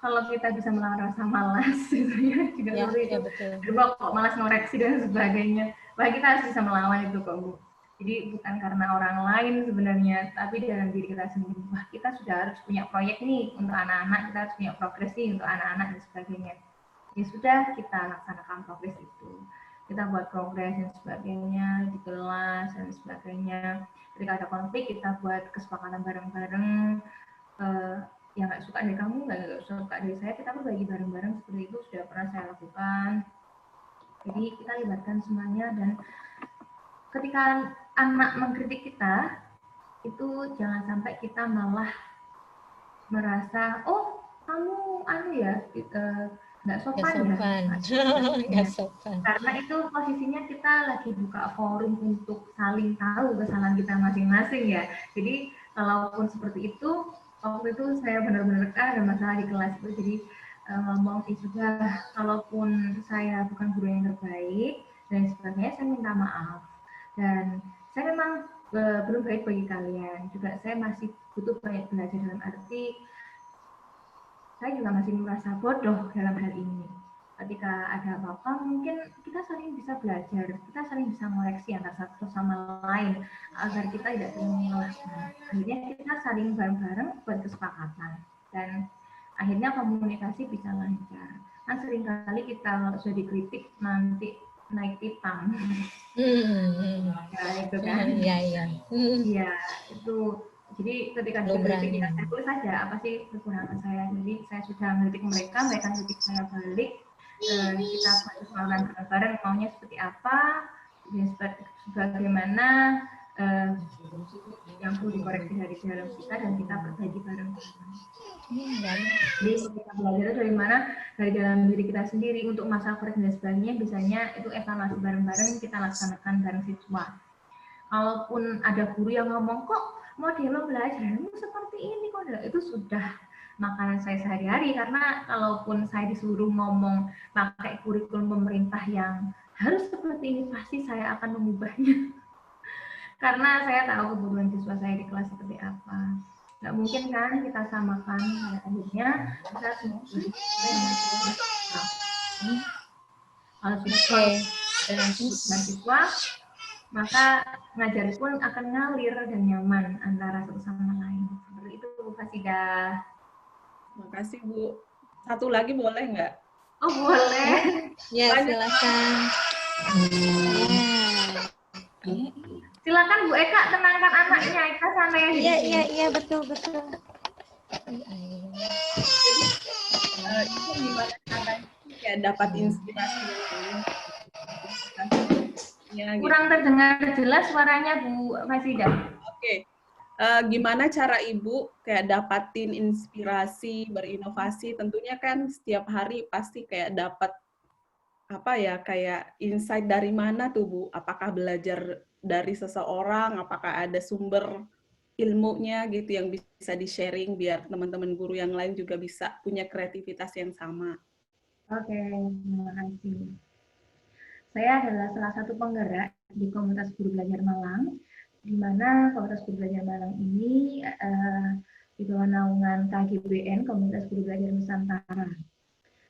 Kalau kita bisa melawan rasa malas, itu ya juga ya, itu. Betul. Kok malas ngoreksi dan sebagainya. Wah, kita harus bisa melawan itu kok, Bu. Jadi bukan karena orang lain sebenarnya, tapi dalam diri kita sendiri. Wah, kita sudah harus punya proyek nih untuk anak-anak, kita harus punya progres nih untuk anak-anak dan sebagainya. Ya sudah, kita laksanakan progres itu. Kita buat progres dan sebagainya di kelas dan sebagainya. Ketika ada konflik, kita buat kesepakatan bareng-bareng. Yang nggak suka dari kamu, nggak suka dari saya, kita berbagi bareng-bareng. Seperti itu sudah pernah saya lakukan. Jadi kita libatkan semuanya, dan ketika anak mengkritik kita, itu jangan sampai kita malah merasa, oh kamu nggak sopan. Nggak sopan. Karena itu posisinya kita lagi buka forum untuk saling tahu kesalahan kita masing-masing ya. Jadi kalaupun seperti itu, waktu itu saya benar-benar ada masalah di kelas itu. Jadi ngomong sudah, kalaupun saya bukan guru yang terbaik dan sebagainya, saya minta maaf. Dan saya memang belum baik bagi kalian. Juga saya masih butuh banyak belajar, dalam arti saya juga masih merasa bodoh dalam hal ini. Ketika ada apa-apa, mungkin kita saling bisa belajar, kita saling bisa mengoreksi antara satu sama lain, agar kita tidak saling menyalahkan. Akhirnya kita saling bareng-bareng buat kesepakatan, dan akhirnya komunikasi bisa lancar. Kan seringkali kita kalau sudah dikritik, nanti naik pitam. Ya, itu kan. Iya. Iya, itu. Jadi ketika dikritik, ya saya tulis saja apa sih kekurangan saya. Jadi saya sudah mengkritik mereka kritik saya balik. Kita kesepakatan bareng maunya seperti apa, dan bagaimana yang perlu dikoreksi dari dalam kita, dan kita perbaiki bareng-bareng. Jadi kita belajar dari mana? Dari dalam diri kita sendiri. Untuk masalah koreksi dan sebagainya, biasanya itu evaluasi bareng-bareng kita laksanakan bareng siswa. Kalaupun ada guru yang ngomong, kok model belajarmu seperti ini, kok itu sudah makanan saya sehari-hari, karena kalaupun saya disuruh ngomong pakai kurikulum pemerintah yang harus seperti ini, pasti saya akan mengubahnya. Karena saya tahu kebutuhan siswa saya di kelas seperti apa. Nggak mungkin kan kita samakan, akhirnya kita semua kalau siswa dengan siswa, maka ngajar pun akan ngalir dan nyaman antara satu sama lain. Seperti itu, Bu Fatsida. Terima kasih, Bu. Satu lagi boleh nggak? Oh, boleh. Ya, silakan. Silakan Bu Eka, tenangkan anaknya. Eka santai. Iya, betul. Itu gimana caranya kayak dapat inspirasi ya, gitu. Kurang terdengar jelas suaranya Bu Fatsida. Oke. Gimana cara Ibu kayak dapatin inspirasi, berinovasi? Tentunya kan setiap hari pasti kayak dapat apa ya, kayak insight dari mana tuh Bu? Apakah belajar dari seseorang, apakah ada sumber ilmunya gitu yang bisa di-sharing biar teman-teman guru yang lain juga bisa punya kreativitas yang sama? Oke, terima kasih. Saya adalah salah satu penggerak di komunitas guru belajar Malang, di mana komunitas guru belajar Malang ini di bawah naungan KGBN, Komunitas Guru Belajar Nusantara.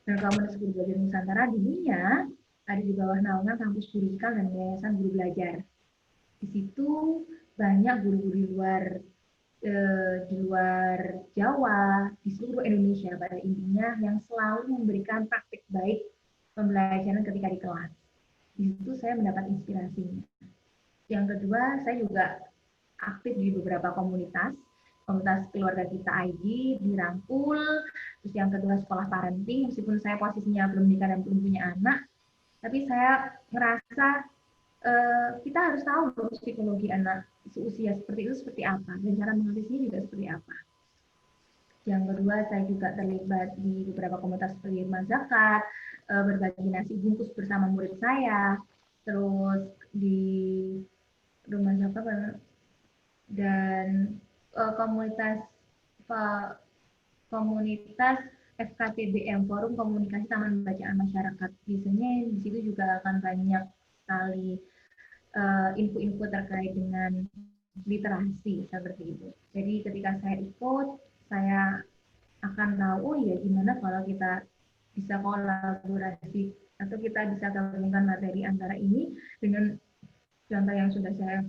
Dan Komunitas Guru Belajar Nusantara dulunya ada di bawah naungan Kampus Guru Ikal dan Yayasan Guru Belajar. Di situ banyak guru-guru di luar Jawa, di seluruh Indonesia pada intinya yang selalu memberikan praktik baik pembelajaran ketika di kelas. Di situ saya mendapat inspirasinya. Yang kedua, saya juga aktif di beberapa komunitas keluarga kita ID di Rangkul. Terus yang kedua sekolah parenting, meskipun saya posisinya belum nikah dan belum punya anak, tapi saya ngerasa kita harus tahu loh psikologi anak seusia seperti itu seperti apa, dan cara mengatasinya juga seperti apa. Yang kedua, saya juga terlibat di beberapa komunitas seperti Rumah Zakat, berbagi nasi bungkus bersama murid saya, terus di Rumah Zakat dan komunitas FKTBM, Forum Komunikasi Taman Bacaan Masyarakat. Biasanya di situ juga akan banyak sekali info-info terkait dengan literasi seperti itu. Jadi ketika saya ikut, saya akan tahu, oh ya gimana kalau kita bisa kolaborasi atau kita bisa gabungkan materi antara ini dengan contoh yang sudah saya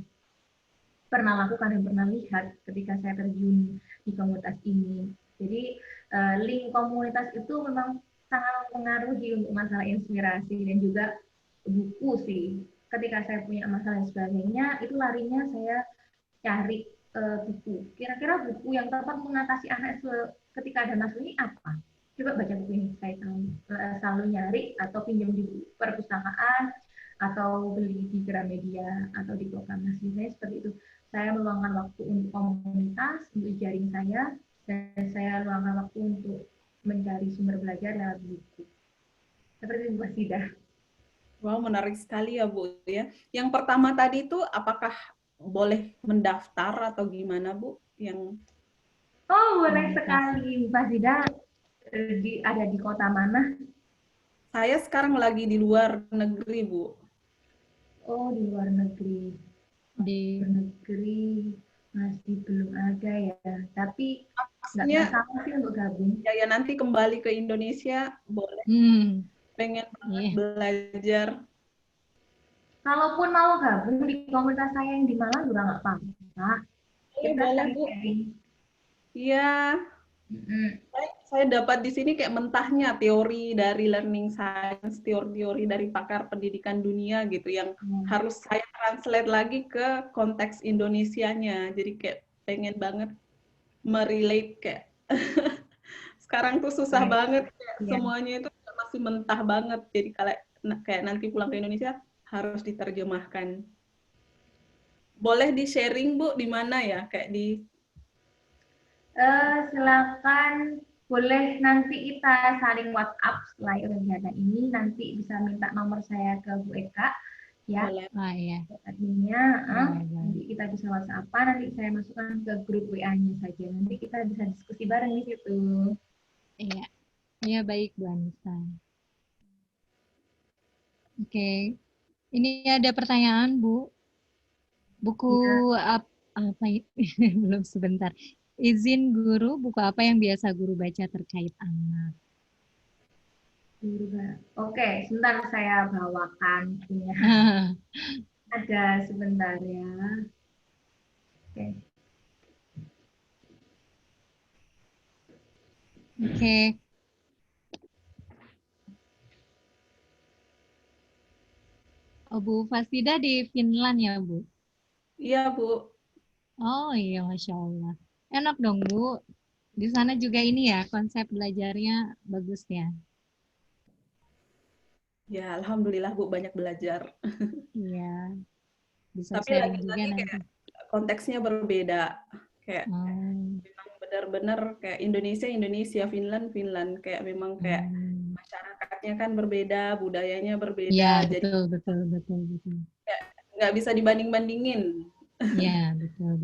pernah lakukan dan pernah lihat ketika saya terjun di komunitas ini. Jadi link komunitas itu memang sangat mempengaruhi untuk masalah inspirasi dan juga buku sih. Ketika saya punya masalah dan sebagainya, itu larinya saya cari buku. Kira-kira buku yang tepat mengatasi anak ketika ada masalah ini apa? Coba baca buku ini. Saya selalu nyari atau pinjam di perpustakaan atau beli di Gramedia atau di Proklamasi. Saya seperti itu. Saya meluangkan waktu untuk komunitas, untuk jaring saya, dan saya luangkan waktu untuk mencari sumber belajar lewat buku. Seperti itu, Mbak Sida. Wow, menarik sekali ya Bu ya. Yang pertama tadi itu apakah boleh mendaftar atau gimana Bu? Yang boleh sekali, Mbak Sida. Ada di kota mana? Saya sekarang lagi di luar negeri Bu. Oh, di luar negeri. Di luar negeri masih belum ada ya. Tapi nggak masalah sih untuk gabung. Ya nanti kembali ke Indonesia boleh. Pengen banget belajar. Kalaupun mau gabung di komunitas saya yang di Malang juga nggak apa-apa. Kita boleh Bu. Iya. Saya dapat di sini kayak mentahnya teori dari learning science, teori-teori dari pakar pendidikan dunia gitu yang harus saya translate lagi ke konteks Indonesianya. Jadi kayak pengen banget merelate kayak sekarang tuh susah banget kayak semuanya itu masih mentah banget. Jadi kayak nanti pulang ke Indonesia harus diterjemahkan. Boleh di-sharing Bu di mana ya? Kayak di silakan, boleh nanti kita saling WhatsApp setelah kegiatan ini, nanti bisa minta nomor saya ke Bu Eka ya. Boleh. Iya. Adminnya, nanti kita bisa WhatsApp-an, nanti saya masukkan ke grup WA-nya saja. Nanti kita bisa diskusi bareng di situ. Iya. Iya, baik Bu Anissa. Oke. Ini ada pertanyaan, Bu. Buku apa belum sebentar. Izin guru, buku apa yang biasa guru baca terkait anak? Oke, sebentar saya bawakan punya. Ada sebentar ya. Oke. Oh, Bu Fasida di Finland ya, Bu? Iya, Bu. Oh iya, Masya Allah. Enak dong, Bu. Di sana juga ini ya, konsep belajarnya bagus ya? Ya, alhamdulillah Bu banyak belajar. Iya. Bisa Tapi sharing juga lagi-lagi nanti. kayak konteksnya berbeda. Kayak memang benar-benar kayak Indonesia, Finland, kayak memang kayak masyarakatnya kan berbeda, budayanya berbeda, Iya, jadi betul. nggak bisa dibanding-bandingin. Iya, betul.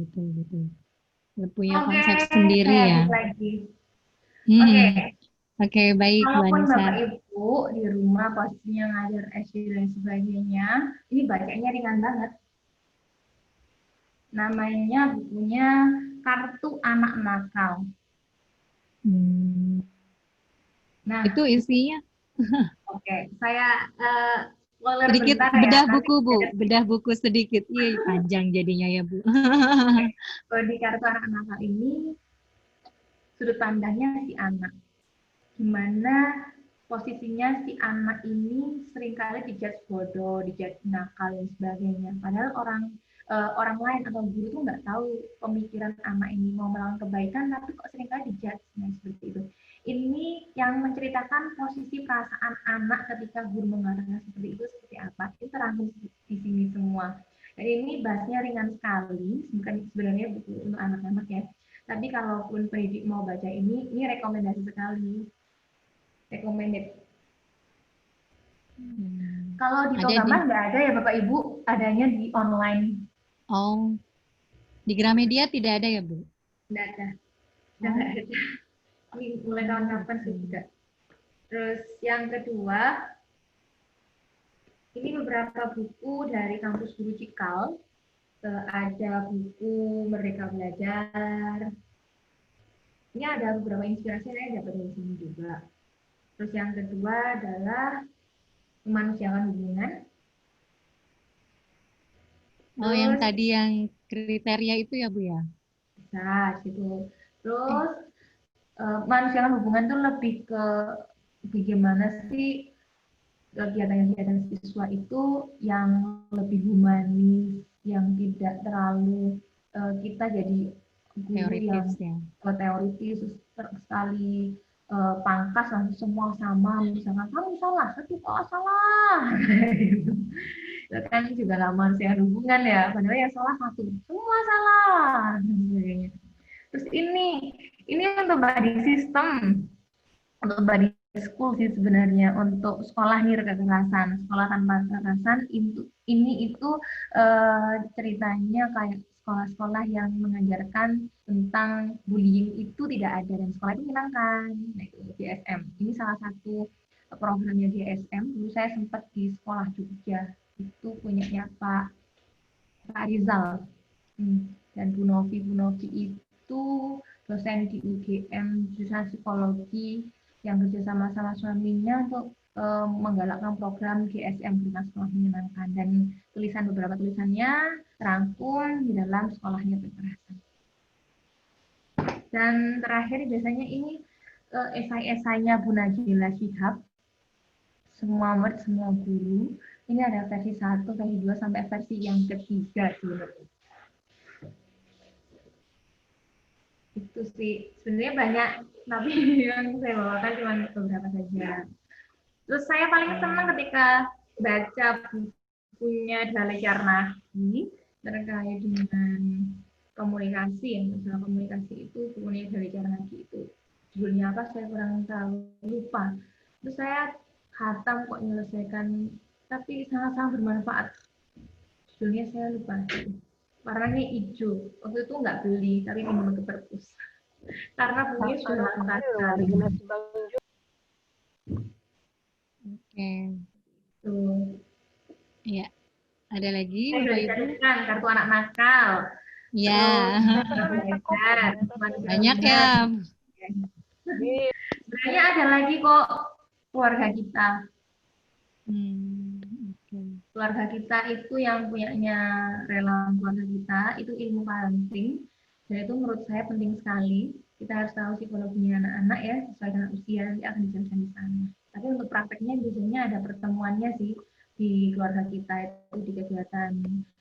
Punya Oke, konsep sendiri saya ya. lanjut lagi. Oke, Hmm. Oke, baik, Bu kalaupun Anissa. Bapak Ibu di rumah posisinya ngajar SD dan sebagainya, ini bacanya ringan banget. Namanya bukunya Kartu Anak Nakal. Hmm. Nah, Itu isinya oke, saya spoiler sedikit bentar ya. bedah Nanti buku, Bu. Bedah buku sedikit. Iya, panjang jadinya ya, Bu. kalau di Kartu Anak Nakal ini sudut pandangnya si anak. Gimana posisinya si anak ini seringkali dijudge bodoh, dijudge nakal dan sebagainya. Padahal orang lain atau guru tuh nggak tahu pemikiran anak ini mau melakukan kebaikan, tapi kok seringkali dijudge seperti itu. Ini yang menceritakan posisi perasaan anak ketika guru mengatakan seperti itu seperti apa. Itu terangkum di sini semua. Dan ini bahasnya ringan sekali, bukan sebenarnya buku untuk anak-anak ya. Tapi kalaupun pendidik mau baca ini rekomendasi sekali. Recommended. Kalau di Togaman nggak ada ya Bapak Ibu, adanya di online. Oh, di Gramedia tidak ada ya, Bu? Nggak ada. Nggak ada. Ini mulai tahun kapan sih juga. Terus yang kedua, ini beberapa buku dari kampus Guru Cikal. Ada buku Merdeka Belajar. Ini ada beberapa inspirasi yang dapat dari sini juga. Terus yang kedua adalah Memanusiakan Hubungan. Oh, yang tadi yang kriteria itu ya, Bu ya? Bisa, gitu. Terus Memanusiakan Hubungan itu lebih ke bagaimana sih kegiatan-kegiatan siswa itu yang lebih humanis, yang tidak terlalu kita jadi guru Teoritis yang ya. teoritis sekali pangkas langsung semua sama, misalkan kamu salah, tapi kok salah. Itu kan juga nggak manusia hubungan ya, padahal yang salah satu, semua salah. Terus ini untuk body system, untuk body school sih sebenarnya, untuk sekolah nir kekerasan, sekolah tanpa kekerasan itu ceritanya kayak sekolah-sekolah yang mengajarkan tentang bullying itu tidak ada dan sekolah itu menyenangkan. Nah, itu GSM. Ini salah satu programnya GSM. Dulu saya sempat di sekolah Jogja, itu punyanya Pak Rizal dan Bu Novi itu dosen di UGM jurusan psikologi yang kerjasama sama suaminya untuk menggalakkan program GSM Bina Sekolah Menyenangkan, dan beberapa tulisannya terangkum di dalam sekolahnya kekerasan. Dan terakhir biasanya ini esai-esainya Bu Najila Shihab, semua murid, semua guru. Ini ada versi 1, versi 2, sampai versi yang ketiga sebenarnya. Itu sih sebenarnya banyak, tapi yang saya bawakan cuma beberapa saja. Terus saya paling senang ketika baca bukunya Dale Carnegie terkait dengan komunikasi, yang masalah komunikasi itu bukunya Dale Carnegie itu judulnya apa saya kurang tahu, lupa. Terus saya khatam kok menyelesaikan, tapi sangat-sangat bermanfaat. Judulnya saya lupa. Warnanya hijau. Waktu itu nggak beli, tapi minum ke perpus. Karena bukunya sudah lengkap sekali. Oke. Tuh. Iya. Ada lagi, Bapak Ibu? Kartu Anak Nakal. Ya. Banyak ya. Sebenarnya ada lagi kok keluarga kita. Keluarga kita itu yang punyanya Relawan Keluarga Kita, itu ilmu parenting, dan itu menurut saya penting sekali. Kita harus tahu psikologinya anak-anak ya, sesuai dengan usia nanti akan dijelaskan di sana. Tapi untuk prakteknya biasanya ada pertemuannya sih di keluarga kita, itu di kegiatan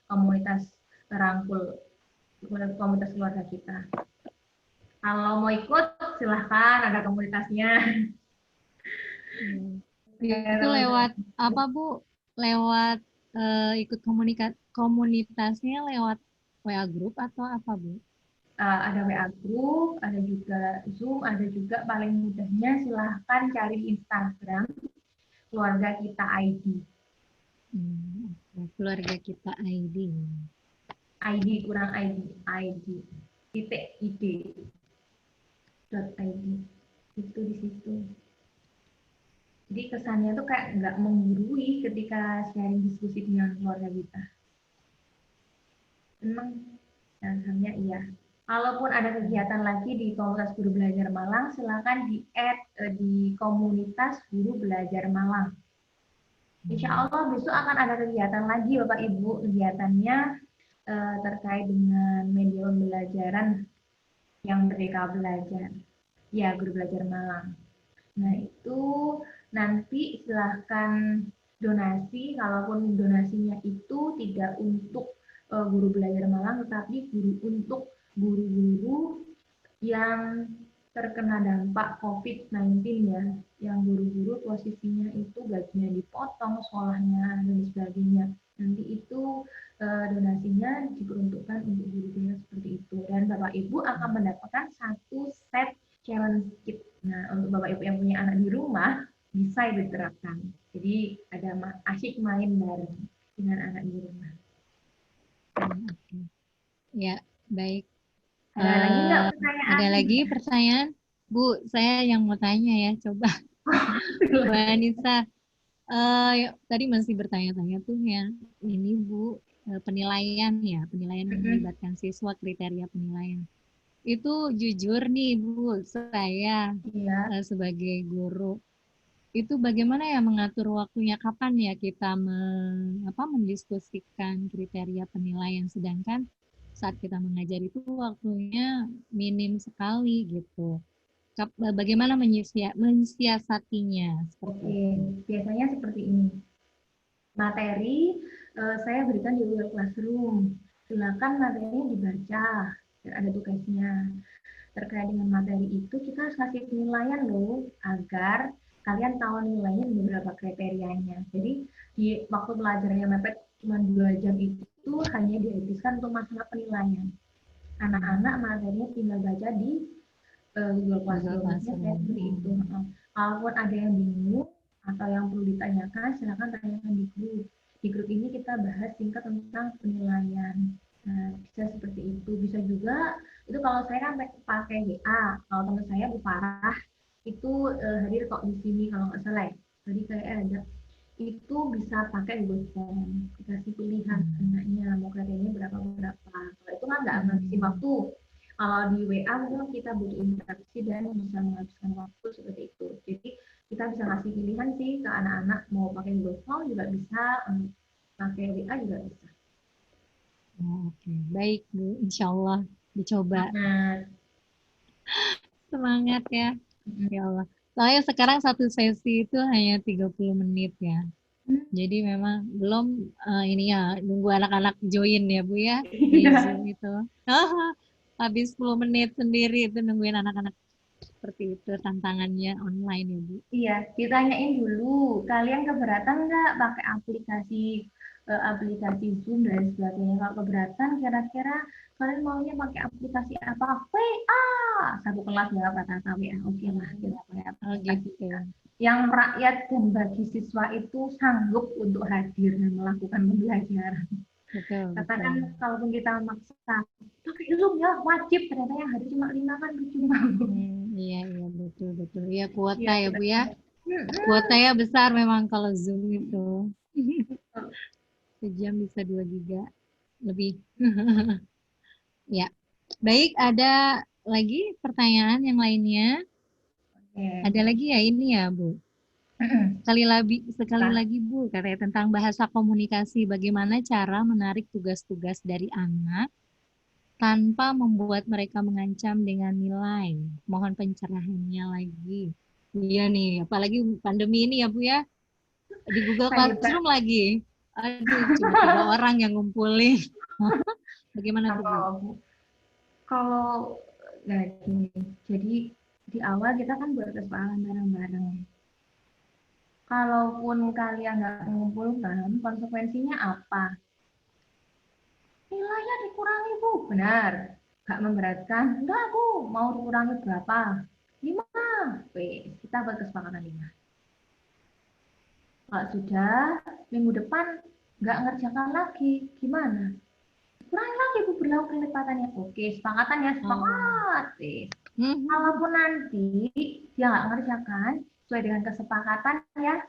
komunitas Terangkul, komunitas keluarga kita. Kalau mau ikut silahkan, ada komunitasnya. Itu lewat apa, Bu? Lewat ikut komunitasnya lewat WA group atau apa, Bu? ada WA group, ada juga Zoom, ada juga paling mudahnya silahkan cari di Instagram keluarga kita ID. Keluarga kita ID. ID kurang ID titik id .id itu di situ. Jadi kesannya tuh kayak nggak menggurui ketika sharing diskusi dengan keluarga kita. Memang dasarnya iya. Kalaupun ada kegiatan lagi di komunitas guru belajar Malang, silakan di-add di komunitas guru belajar Malang. Insya Allah besok akan ada kegiatan lagi Bapak Ibu, kegiatannya terkait dengan media pembelajaran yang Merdeka Belajar. Ya, Guru Belajar Malang. Nah, itu nanti silahkan donasi, kalaupun donasinya itu tidak untuk Guru Belajar Malang, tetapi untuk guru-guru yang terkena dampak COVID-19 ya, yang guru-guru posisinya itu gajinya dipotong, sekolahnya, dan sebagainya. Nanti itu donasinya diperuntukkan untuk guru-guru seperti itu. Dan Bapak Ibu akan mendapatkan satu set challenge kit. Nah, untuk Bapak Ibu yang punya anak di rumah, bisa diterapkan. Jadi ada asyik main bareng dengan anak di rumah. Ya, baik. Ada lagi nggak pertanyaan? Ada lagi pertanyaan? Bu, saya yang mau tanya ya, coba. Bu Anissa, tadi masih bertanya-tanya tuh ya, ini Bu, penilaian ya, penilaian yang melibatkan siswa, kriteria penilaian. Itu jujur nih Bu, saya sebagai guru, itu bagaimana ya mengatur waktunya, kapan ya kita mendiskusikan kriteria penilaian, sedangkan saat kita mengajar itu waktunya minim sekali gitu. Bagaimana mensiasatinya? Oke, biasanya seperti ini. Materi saya berikan di Google Classroom. Silakan materinya dibaca, dan ada tugasnya. Terkait dengan materi itu kita harus kasih penilaian loh, agar kalian tahu nilainya di beberapa kriterianya. Jadi di waktu belajarnya mepet cuma 2 jam itu hanya dihabiskan untuk masalah penilaian. Anak-anak materinya tinggal baca di Google Classroom. Seperti itu. Kalaupun ada yang bingung atau yang perlu ditanyakan, silakan tanyakan di grup. Di grup ini kita bahas singkat tentang penilaian. Nah, bisa seperti itu. Bisa juga, itu kalau saya kan pakai WA. Kalau teman saya Bu Farah, itu hadir kok di sini kalau nggak salah ya. Jadi kayak ada. Itu bisa pakai Google Form. Dikasih pilihan anaknya, mau kriterianya berapa-berapa. Kalau itu kan nggak menghabiskan waktu. Kalau di WA mungkin kita butuh interaksi dan bisa menghabiskan waktu seperti itu. Jadi kita bisa kasih pilihan sih ke anak-anak, mau pakai Google Form juga bisa, pakai WA juga bisa. Oke, baik Bu, insya Allah dicoba. Semangat ya, ya Allah. Soalnya sekarang satu sesi itu hanya 30 menit ya. Jadi memang belum ini ya, nunggu anak-anak join ya Bu ya, di Zoom itu. Habis 10 menit sendiri itu nungguin anak-anak. Seperti itu tantangannya online ya Bu. Iya, ditanyain dulu, kalian keberatan nggak pakai aplikasi Zoom dan sebagainya. Kalau keberatan, kira-kira kalian maunya pakai aplikasi apa? WA, satu kelas ya kata WA. Oke lah, kita pakai aplikasi. Gitu. Yang rakyat dan bagi siswa itu sanggup untuk hadir dan melakukan pembelajaran. Betul. Katakan kalaupun kita maksa pakai Zoom ya wajib, ternyata yang hadir cuma 5 kan percuma. Iya betul. Iya kuota ya Bu ya. Kuotanya besar memang kalau Zoom itu. Sejam bisa 2 giga lebih. Ya. Baik, ada lagi pertanyaan yang lainnya? Ada lagi ya ini ya Bu. Sekali lagi Bu, katanya tentang bahasa komunikasi, bagaimana cara menarik tugas-tugas dari anak tanpa membuat mereka mengancam dengan nilai. Mohon pencerahannya lagi. Iya nih, apalagi pandemi ini ya Bu ya. Di Google Classroom lagi. Aduh, cuma 3 orang yang ngumpulin. Bagaimana tuh Bu? Kalau gini, jadi di awal kita kan buat kesepakatan bareng-bareng. Kalaupun kalian nggak mengumpulkan, konsekuensinya apa? Nilainya dikurangi Bu, benar. Gak memberatkan, enggak aku mau kurangi berapa? 5. Kita buat kesepakatan 5. Kalau sudah, minggu depan nggak ngerjakan lagi, gimana? Kurangi lagi Bu berlaku kelipatannya. Oke, sepakatan ya, sepakat. Kalaupun nanti dia nggak ngerjakan, sesuai dengan kesepakatan ya,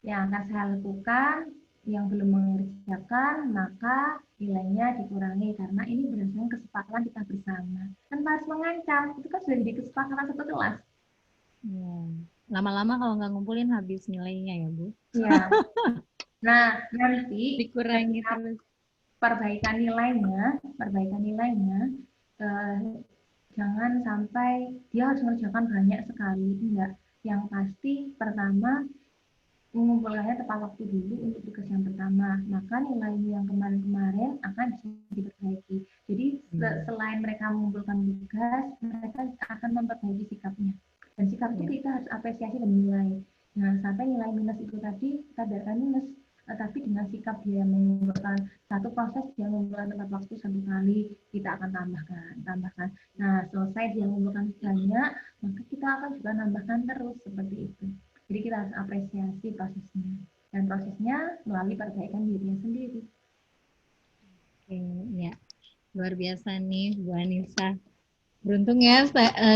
yang akan saya lakukan, yang belum mengerjakan, maka nilainya dikurangi karena ini berdasarkan kesepakatan kita bersama. Tanpa harus mengancam, itu kan sudah jadi kesepakatan satu kelas. Lama-lama kalau nggak ngumpulin habis nilainya ya Bu. Iya. Nah, nanti Dikurangi ketika terus. perbaikan nilainya, jangan sampai dia harus mengerjakan banyak sekali, enggak. Yang pasti pertama mengumpulkannya tepat waktu dulu untuk tugas yang pertama, maka nilai yang kemarin-kemarin akan bisa diperbaiki. Jadi selain mereka mengumpulkan tugas, mereka akan memperbaiki sikapnya. Dan sikap itu kita harus apresiasi dan nilai. Jangan sampai nilai minus itu tadi kita biarkan minus, tapi dengan sikap dia mengumpulkan satu proses, dia mengumpulkan tepat waktu 1 kali, kita akan tambahkan. Nah, selesai dia mengumpulkan banyak, maka kita akan juga nambahkan terus seperti itu. Jadi kita harus apresiasi prosesnya, dan prosesnya melalui perbaikan dirinya sendiri. Oke, ya. Luar biasa nih Bu Anissa. Beruntung ya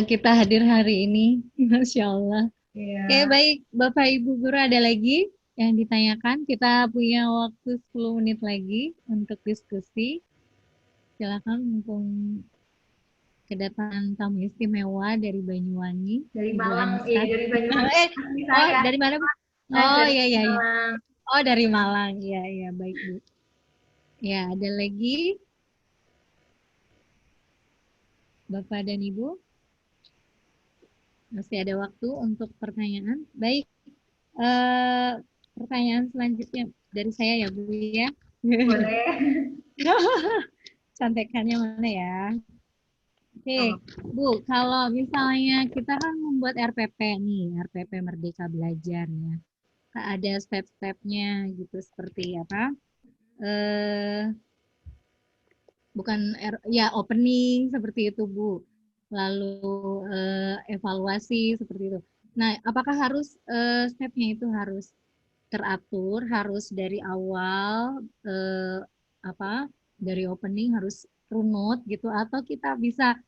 kita hadir hari ini. Masya Allah. Yeah. Oke, baik Bapak Ibu Guru, ada lagi yang ditanyakan? Kita punya waktu 10 menit lagi untuk diskusi. Silakan, mumpung kedatangan tamu istimewa dari Banyuwangi. Dari Malang, dari Banyuwangi. Dari mana Bu? Oh iya iya. Oh dari Malang, iya baik Bu. Ya, ada lagi Bapak dan Ibu? Masih ada waktu untuk pertanyaan. Baik, pertanyaan selanjutnya dari saya ya Bu ya. Boleh. Contekannya mana ya? Oke, Bu, kalau misalnya kita kan membuat RPP nih, RPP Merdeka Belajar ya. Ada step-stepnya gitu, seperti apa? Bukan ya opening seperti itu Bu, lalu evaluasi seperti itu. Nah, apakah harus stepnya itu harus teratur, harus dari awal dari opening harus runut gitu, atau kita bisa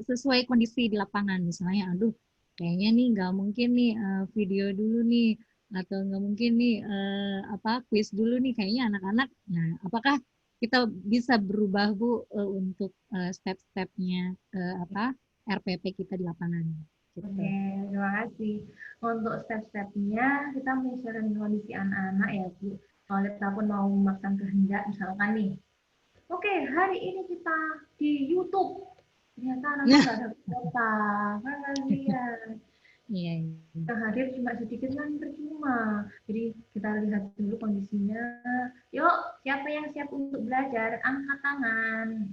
sesuai kondisi di lapangan, misalnya aduh kayaknya nih nggak mungkin nih video dulu nih, atau nggak mungkin nih kuis dulu nih kayaknya anak-anak. Nah, apakah kita bisa berubah Bu untuk step-stepnya RPP kita di lapangan? Gitu. Oke, terima kasih. Untuk step-stepnya kita menyesuaikan kondisi anak-anak ya Bu. Kalau kita pun mau memaksakan kehendak, misalkan nih, oke, hari ini kita di YouTube. Ternyata anaknya nggak ada kuota, kan kasihan. Iya. Yang hadir cuma sedikit kan percuma. Jadi kita lihat dulu kondisinya. Yuk, siapa yang siap untuk belajar? Angkat tangan.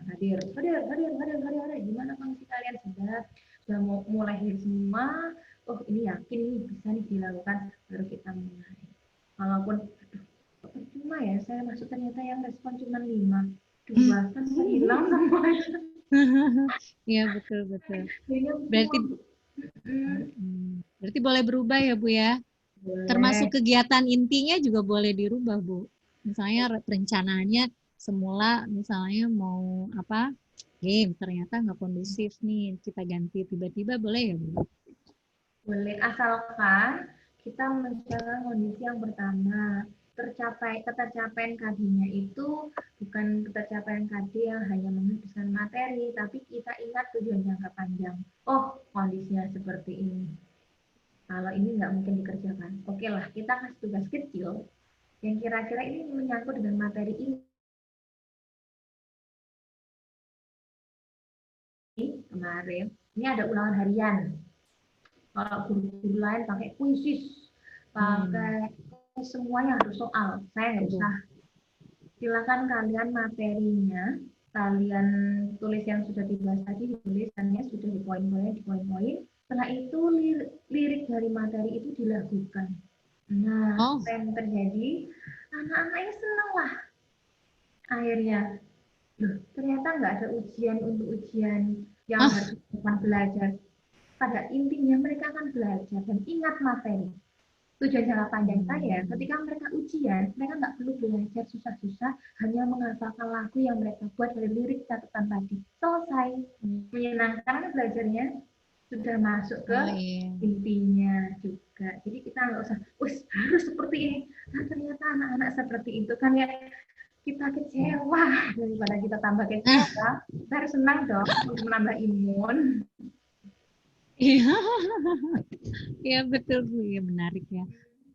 Hadir. Gimana kondisi kalian? Sudah mau mulai hadir semua. Oh, ini yakin ini bisa nih dilakukan. Baru kita mulai. Walaupun percuma ya, saya masuk ternyata yang respon cuma 5. 2 kan hilang semuanya. Iya, betul. Berarti boleh berubah ya Bu ya? Boleh. Termasuk kegiatan intinya juga boleh dirubah Bu. Misalnya perencanaannya semula misalnya mau game, ternyata nggak kondusif nih, kita ganti tiba-tiba, boleh ya Bu? Boleh, asalkan kita menjaga kondisi yang pertama. Ketercapaian KD-nya itu bukan ketercapaian KD yang hanya menghabiskan materi, tapi kita ingat tujuan jangka panjang. Oh, kondisinya seperti ini. Kalau ini nggak mungkin dikerjakan. Oke lah, kita kasih tugas kecil yang kira-kira ini menyangkut dengan materi ini. Kemarin, ini ada ulangan harian. Kalau guru-guru lain pakai kuisis, pakai semuanya harus soal. Saya nggak usah. Silakan kalian materinya, kalian tulis yang sudah dibahas tadi, tulisannya sudah di poin-poin. Setelah itu lirik dari materi itu dilakukan. Nah, apa yang terjadi? Anak-anak ini senang lah. Akhirnya Loh, ternyata nggak ada ujian untuk ujian yang Ah, harus dilakukan belajar. Pada intinya mereka akan belajar dan ingat materi. Tujuan jangka panjang saya, ketika mereka ujian, mereka nggak perlu belajar susah-susah, hanya menghafalkan lagu yang mereka buat dari lirik catatan tadi. Selesai. Menyenangkan kan belajarnya, sudah masuk ke oh iya. intinya juga. Jadi kita nggak usah, wis harus seperti ini. Nah, ternyata anak-anak seperti itu kan ya, kita kecewa. Daripada kita tambah kecewa, kita harus senang dong untuk menambah imun. Iya, iya betul Bu, ya menarik ya.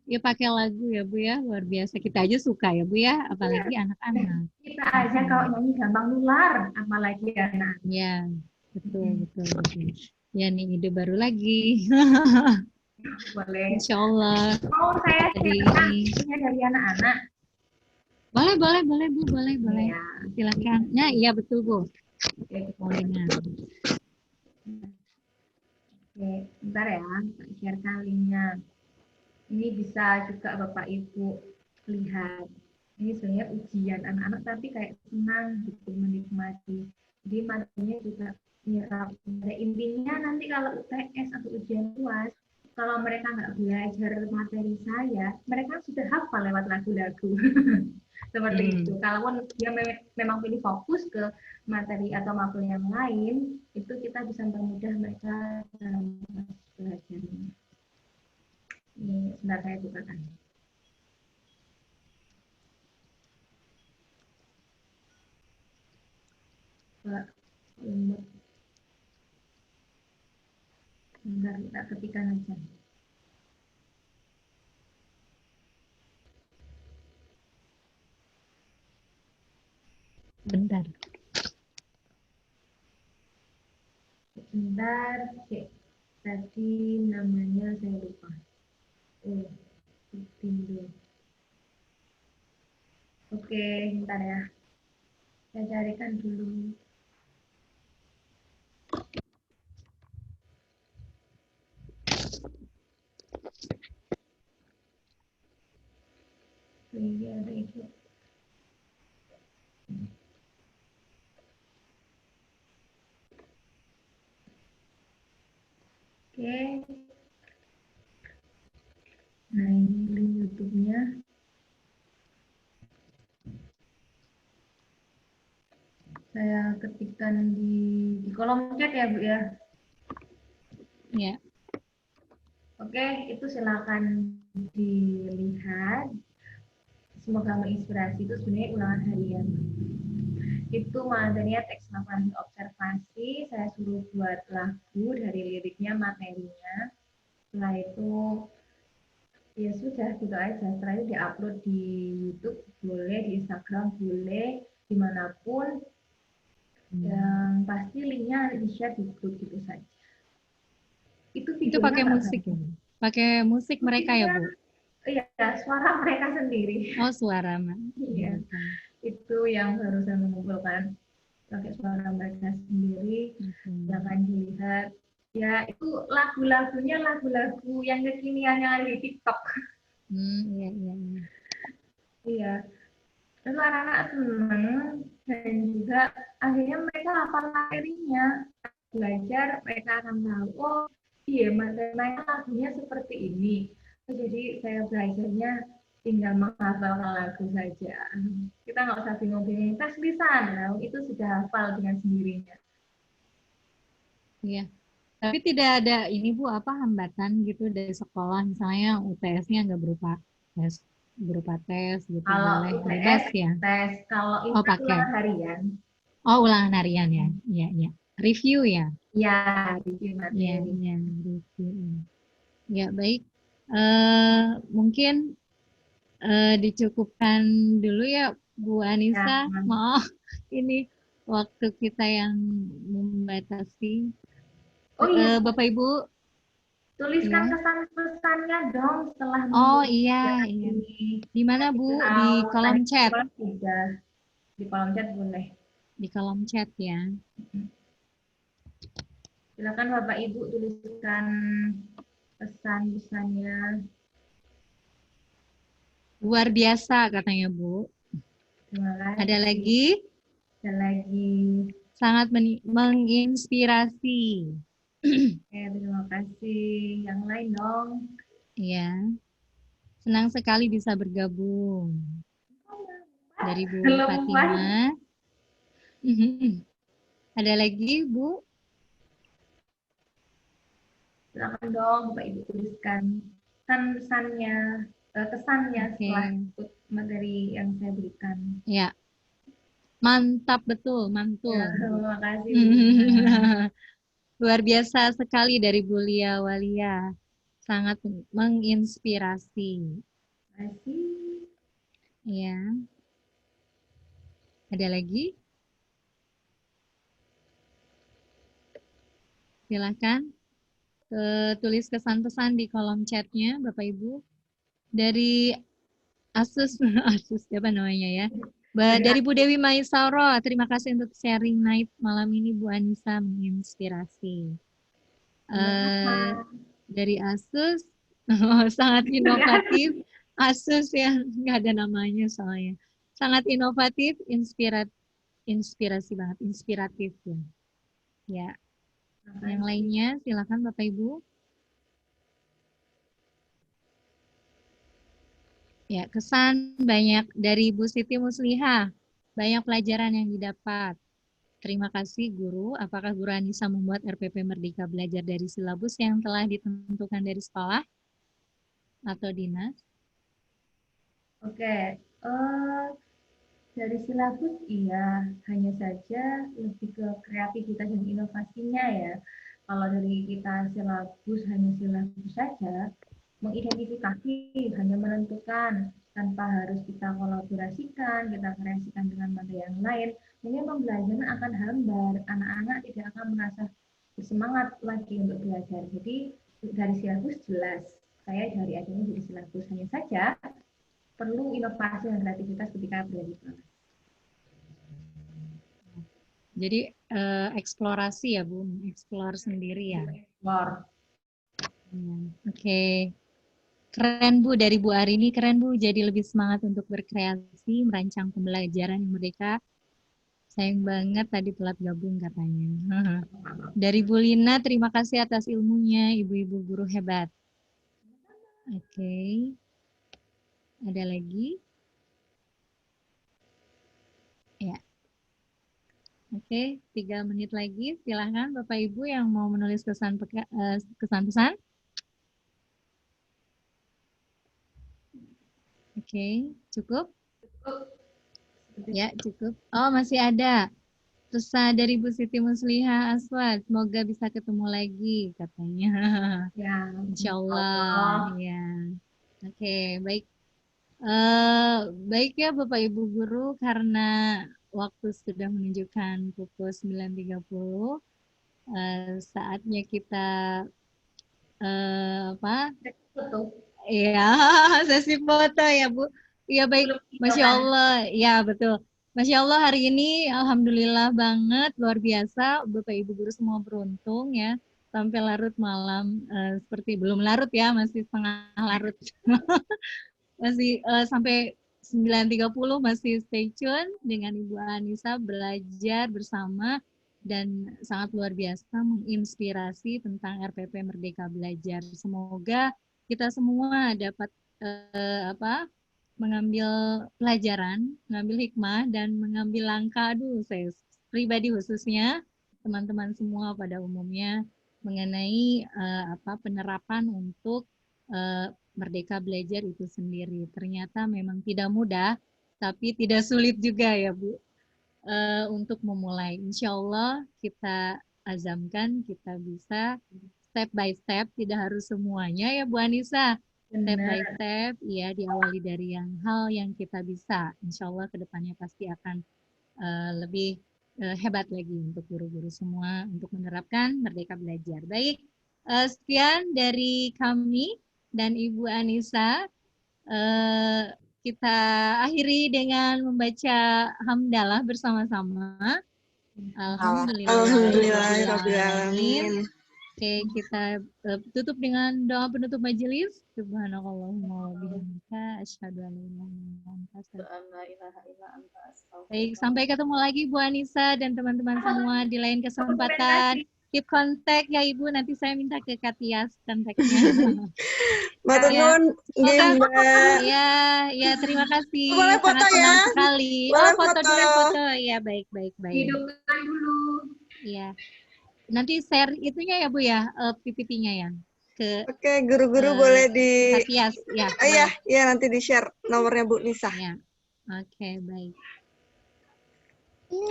Ya pakai lagu ya Bu ya, luar biasa. Kita aja suka ya Bu ya, apalagi anak-anak. Kita aja kalau nyanyi gampang nular, apalagi anak. Ya, betul, betul, betul. Ya nih ide baru lagi. Boleh. Insya Allah. Mau saya Jadi share dari anak-anak? boleh, boleh, boleh Bu, boleh, boleh. Ya. Silakan. Ya, iya betul Bu. Oke, Mau dengar. Oke, bentar ya, tak share kalinya. Ini bisa juga Bapak Ibu lihat. Ini sebenarnya ujian anak-anak tapi kayak senang gitu menikmati. Jadi materinya juga nyerap. Pada intinya nanti kalau UTS atau ujian UAS, kalau mereka nggak belajar materi saya, mereka sudah hafal lewat lagu-lagu. Seperti itu. Kalaupun dia memang pilih fokus ke materi atau matkul yang lain, itu kita bisa mempermudah mereka dalam belajarnya. Ini sebentar saya bukakan. Pak, bentar kita ketikkan aja. Bentar. Bentar, cek. Tadi namanya saya lupa. Oh, Tindo. Oke, bentar ya. Saya carikan dulu. Ini ada itu. Oke. Nah, ini link YouTube-nya. Saya ketikkan di kolom chat ya, Bu ya. Ya. Oke, itu silakan dilihat. Semoga menginspirasi. Itu sebenarnya ulangan harian. Itu materinya teks navigasi observasi. Saya suruh buat lagu dari liriknya, materinya. Setelah itu ya sudah gitu aja. Setelah itu diupload di YouTube boleh, di Instagram boleh, dimanapun. Yang pasti linknya di-share di grup gitu saja. Itu pakai musik ya? Pakai musik mereka ya Bu? Iya, suara mereka sendiri. Oh suara. Iya, itu yang harus saya mengumpulkan pakai suara mereka sendiri. Silahkan dilihat. Ya, itu lagu-lagunya lagu-lagu yang kekinian yang ada di TikTok. Iya, iya, iya. Iya. Terus anak-anak seneng dan juga akhirnya mereka hafal materinya. Belajar, mereka akan tahu, oh iya materinya lagunya seperti ini. Jadi saya belajarnya tinggal menghafalkan lagu saja. Kita nggak usah bingung-bingung tes lisan, nah, itu sudah hafal dengan sendirinya. Iya. Tapi tidak ada ini Bu apa hambatan gitu dari sekolah misalnya UTS-nya nggak berupa tes gitu Kalau boleh UTS bebas ya? tes, kalau ini Oh pakai. ulangan harian. Oh ulangan harian ya? Iya iya. Review ya? Ya, review Iya materi. iya review. Ya baik. Mungkin dicukupkan dulu ya Bu Anissa. Ya, Maaf ini waktu kita yang membatasi. oh iya, Bapak Ibu. tuliskan Ya. kesan-pesannya dong setelah Oh iya, iya. ini. Di mana Bu? Di kolom chat. Di kolom chat boleh. Di kolom chat ya. Silakan Bapak Ibu tuliskan pesan-pesannya. Luar biasa katanya Bu. Terima kasih. Ada lagi? Ada lagi. Sangat menginspirasi. Oke, terima kasih. Yang lain dong. Iya. Senang sekali bisa bergabung. Dari Bu Lempan. Fatimah. Ada lagi, Bu? Silakan dong, Bapak Ibu tuliskan kesannya setelah ikut materi yang saya berikan. Ya. Mantap betul, mantul. Ya, terima kasih. Luar biasa sekali dari Bu Lia Walia. Sangat menginspirasi. Terima kasih. Ya. Ada lagi? Silakan tulis kesan-pesan di kolom chatnya, Bapak Ibu. Dari Asus, Asus siapa namanya ya? Dari Bu Dewi Maisaro, terima kasih untuk sharing night malam ini, Bu Anissa, menginspirasi. Dari Asus, sangat inovatif. Asus ya, nggak ada namanya soalnya. Sangat inovatif, inspirasi banget, inspiratif ya. Ya. Yang lainnya, silakan Bapak Ibu. Ya, kesan banyak dari Bu Siti Muslihah. Banyak pelajaran yang didapat. Terima kasih Guru. Apakah Guru Anissa membuat RPP Merdeka belajar dari silabus yang telah ditentukan dari sekolah atau dinas? Oke, dari silabus iya, hanya saja lebih ke kreativitas dan inovasinya ya. Kalau dari kita silabus hanya silabus saja, mengidentifikasi, hanya menentukan tanpa harus kita kolaborasikan, kita kreasikan dengan materi yang lain, mungkin pembelajaran akan hambar, anak-anak tidak akan merasa bersemangat lagi untuk belajar. Jadi dari silabus jelas, saya dari adanya dari silabus hanya saja perlu inovasi dan kreativitas ketika berada di kelas. Jadi eksplorasi ya Bu, eksplor sendiri ya. Eksplor. Oke. Keren Bu, dari Bu Arini keren Bu, jadi lebih semangat untuk berkreasi, merancang pembelajaran yang merdeka. Sayang banget tadi telat gabung katanya. Dari Bu Lina, terima kasih atas ilmunya, ibu-ibu guru hebat. Oke. Ada lagi? Ya. Oke, 3 menit lagi. Silahkan Bapak Ibu yang mau menulis kesan-pesan. Oke, cukup? Ya, cukup. Oh, masih ada. Pesan dari Bu Siti Muslihah Aswad, semoga bisa ketemu lagi, katanya. Ya, Insya Allah. Ya. Oke, baik. Baik ya Bapak Ibu Guru, karena waktu sudah menunjukkan pukul 9.30, saatnya kita Iya, sesi foto ya Bu. Iya baik, Masya Allah. Ya betul. Masya Allah hari ini Alhamdulillah banget, luar biasa. Bapak Ibu Guru semua beruntung ya. Sampai larut malam, seperti belum larut ya, masih setengah larut. Masih sampai 9.30 masih stay tune dengan Ibu Anissa belajar bersama dan sangat luar biasa menginspirasi tentang RPP Merdeka Belajar. Semoga kita semua dapat mengambil pelajaran, mengambil hikmah dan mengambil langkah. Saya pribadi khususnya teman-teman semua pada umumnya mengenai penerapan untuk Merdeka Belajar itu sendiri. Ternyata memang tidak mudah, tapi tidak sulit juga ya Bu untuk memulai. Insya Allah kita azamkan, kita bisa step by step, tidak harus semuanya ya Bu Anissa. Step by step, ya diawali dari hal yang kita bisa. Insya Allah kedepannya pasti akan lebih hebat lagi untuk guru-guru semua untuk menerapkan Merdeka Belajar. Baik, sekian dari kami dan Ibu Anissa. Kita akhiri dengan membaca hamdalah bersama-sama. Alhamdulillahirrahmanirrahim. Oke, kita tutup dengan doa penutup majelis. Subhanakallahumma wa bihamdika asyhadu an la ilaha illa anta astaghfiruka. Baik, sampai ketemu lagi Bu Anissa dan teman-teman semua di lain kesempatan. Keep kontak ya Ibu, nanti saya minta ke Katias kontaknya. Matur nuwun nggih, Mbak. Ya, terima kasih. Boleh foto Sangat senang ya? sekali. Boleh foto foto. dulu, foto. Ya, baik. Hidupkan dulu. Iya. Nanti share itunya ya Bu ya, PPT-nya ya. Oke, guru-guru boleh di Katias, ya. Iya, nanti di-share nomornya Bu Nisa. Ya. Oke, baik.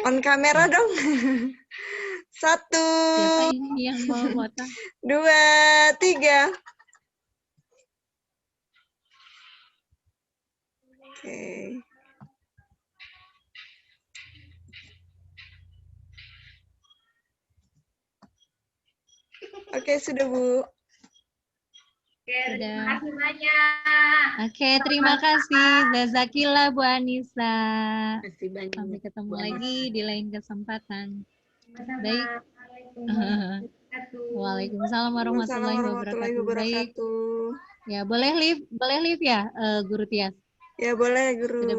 On kamera dong. 1, Siapa ini yang mau foto? 2, 3. Oke. Oke, sudah Bu. Oke, terima kasih banyak. Oke, terima kasih. Jazakillah Bu Anissa. Masih banyak. Sampai ketemu Bu Anissa. lagi di lain kesempatan. Sama-sama. Baik. Waalaikumsalam warahmatullahi wabarakatuh. Baik. Ya, boleh live ya, Guru Tias? Ya, boleh, Guru. Sudah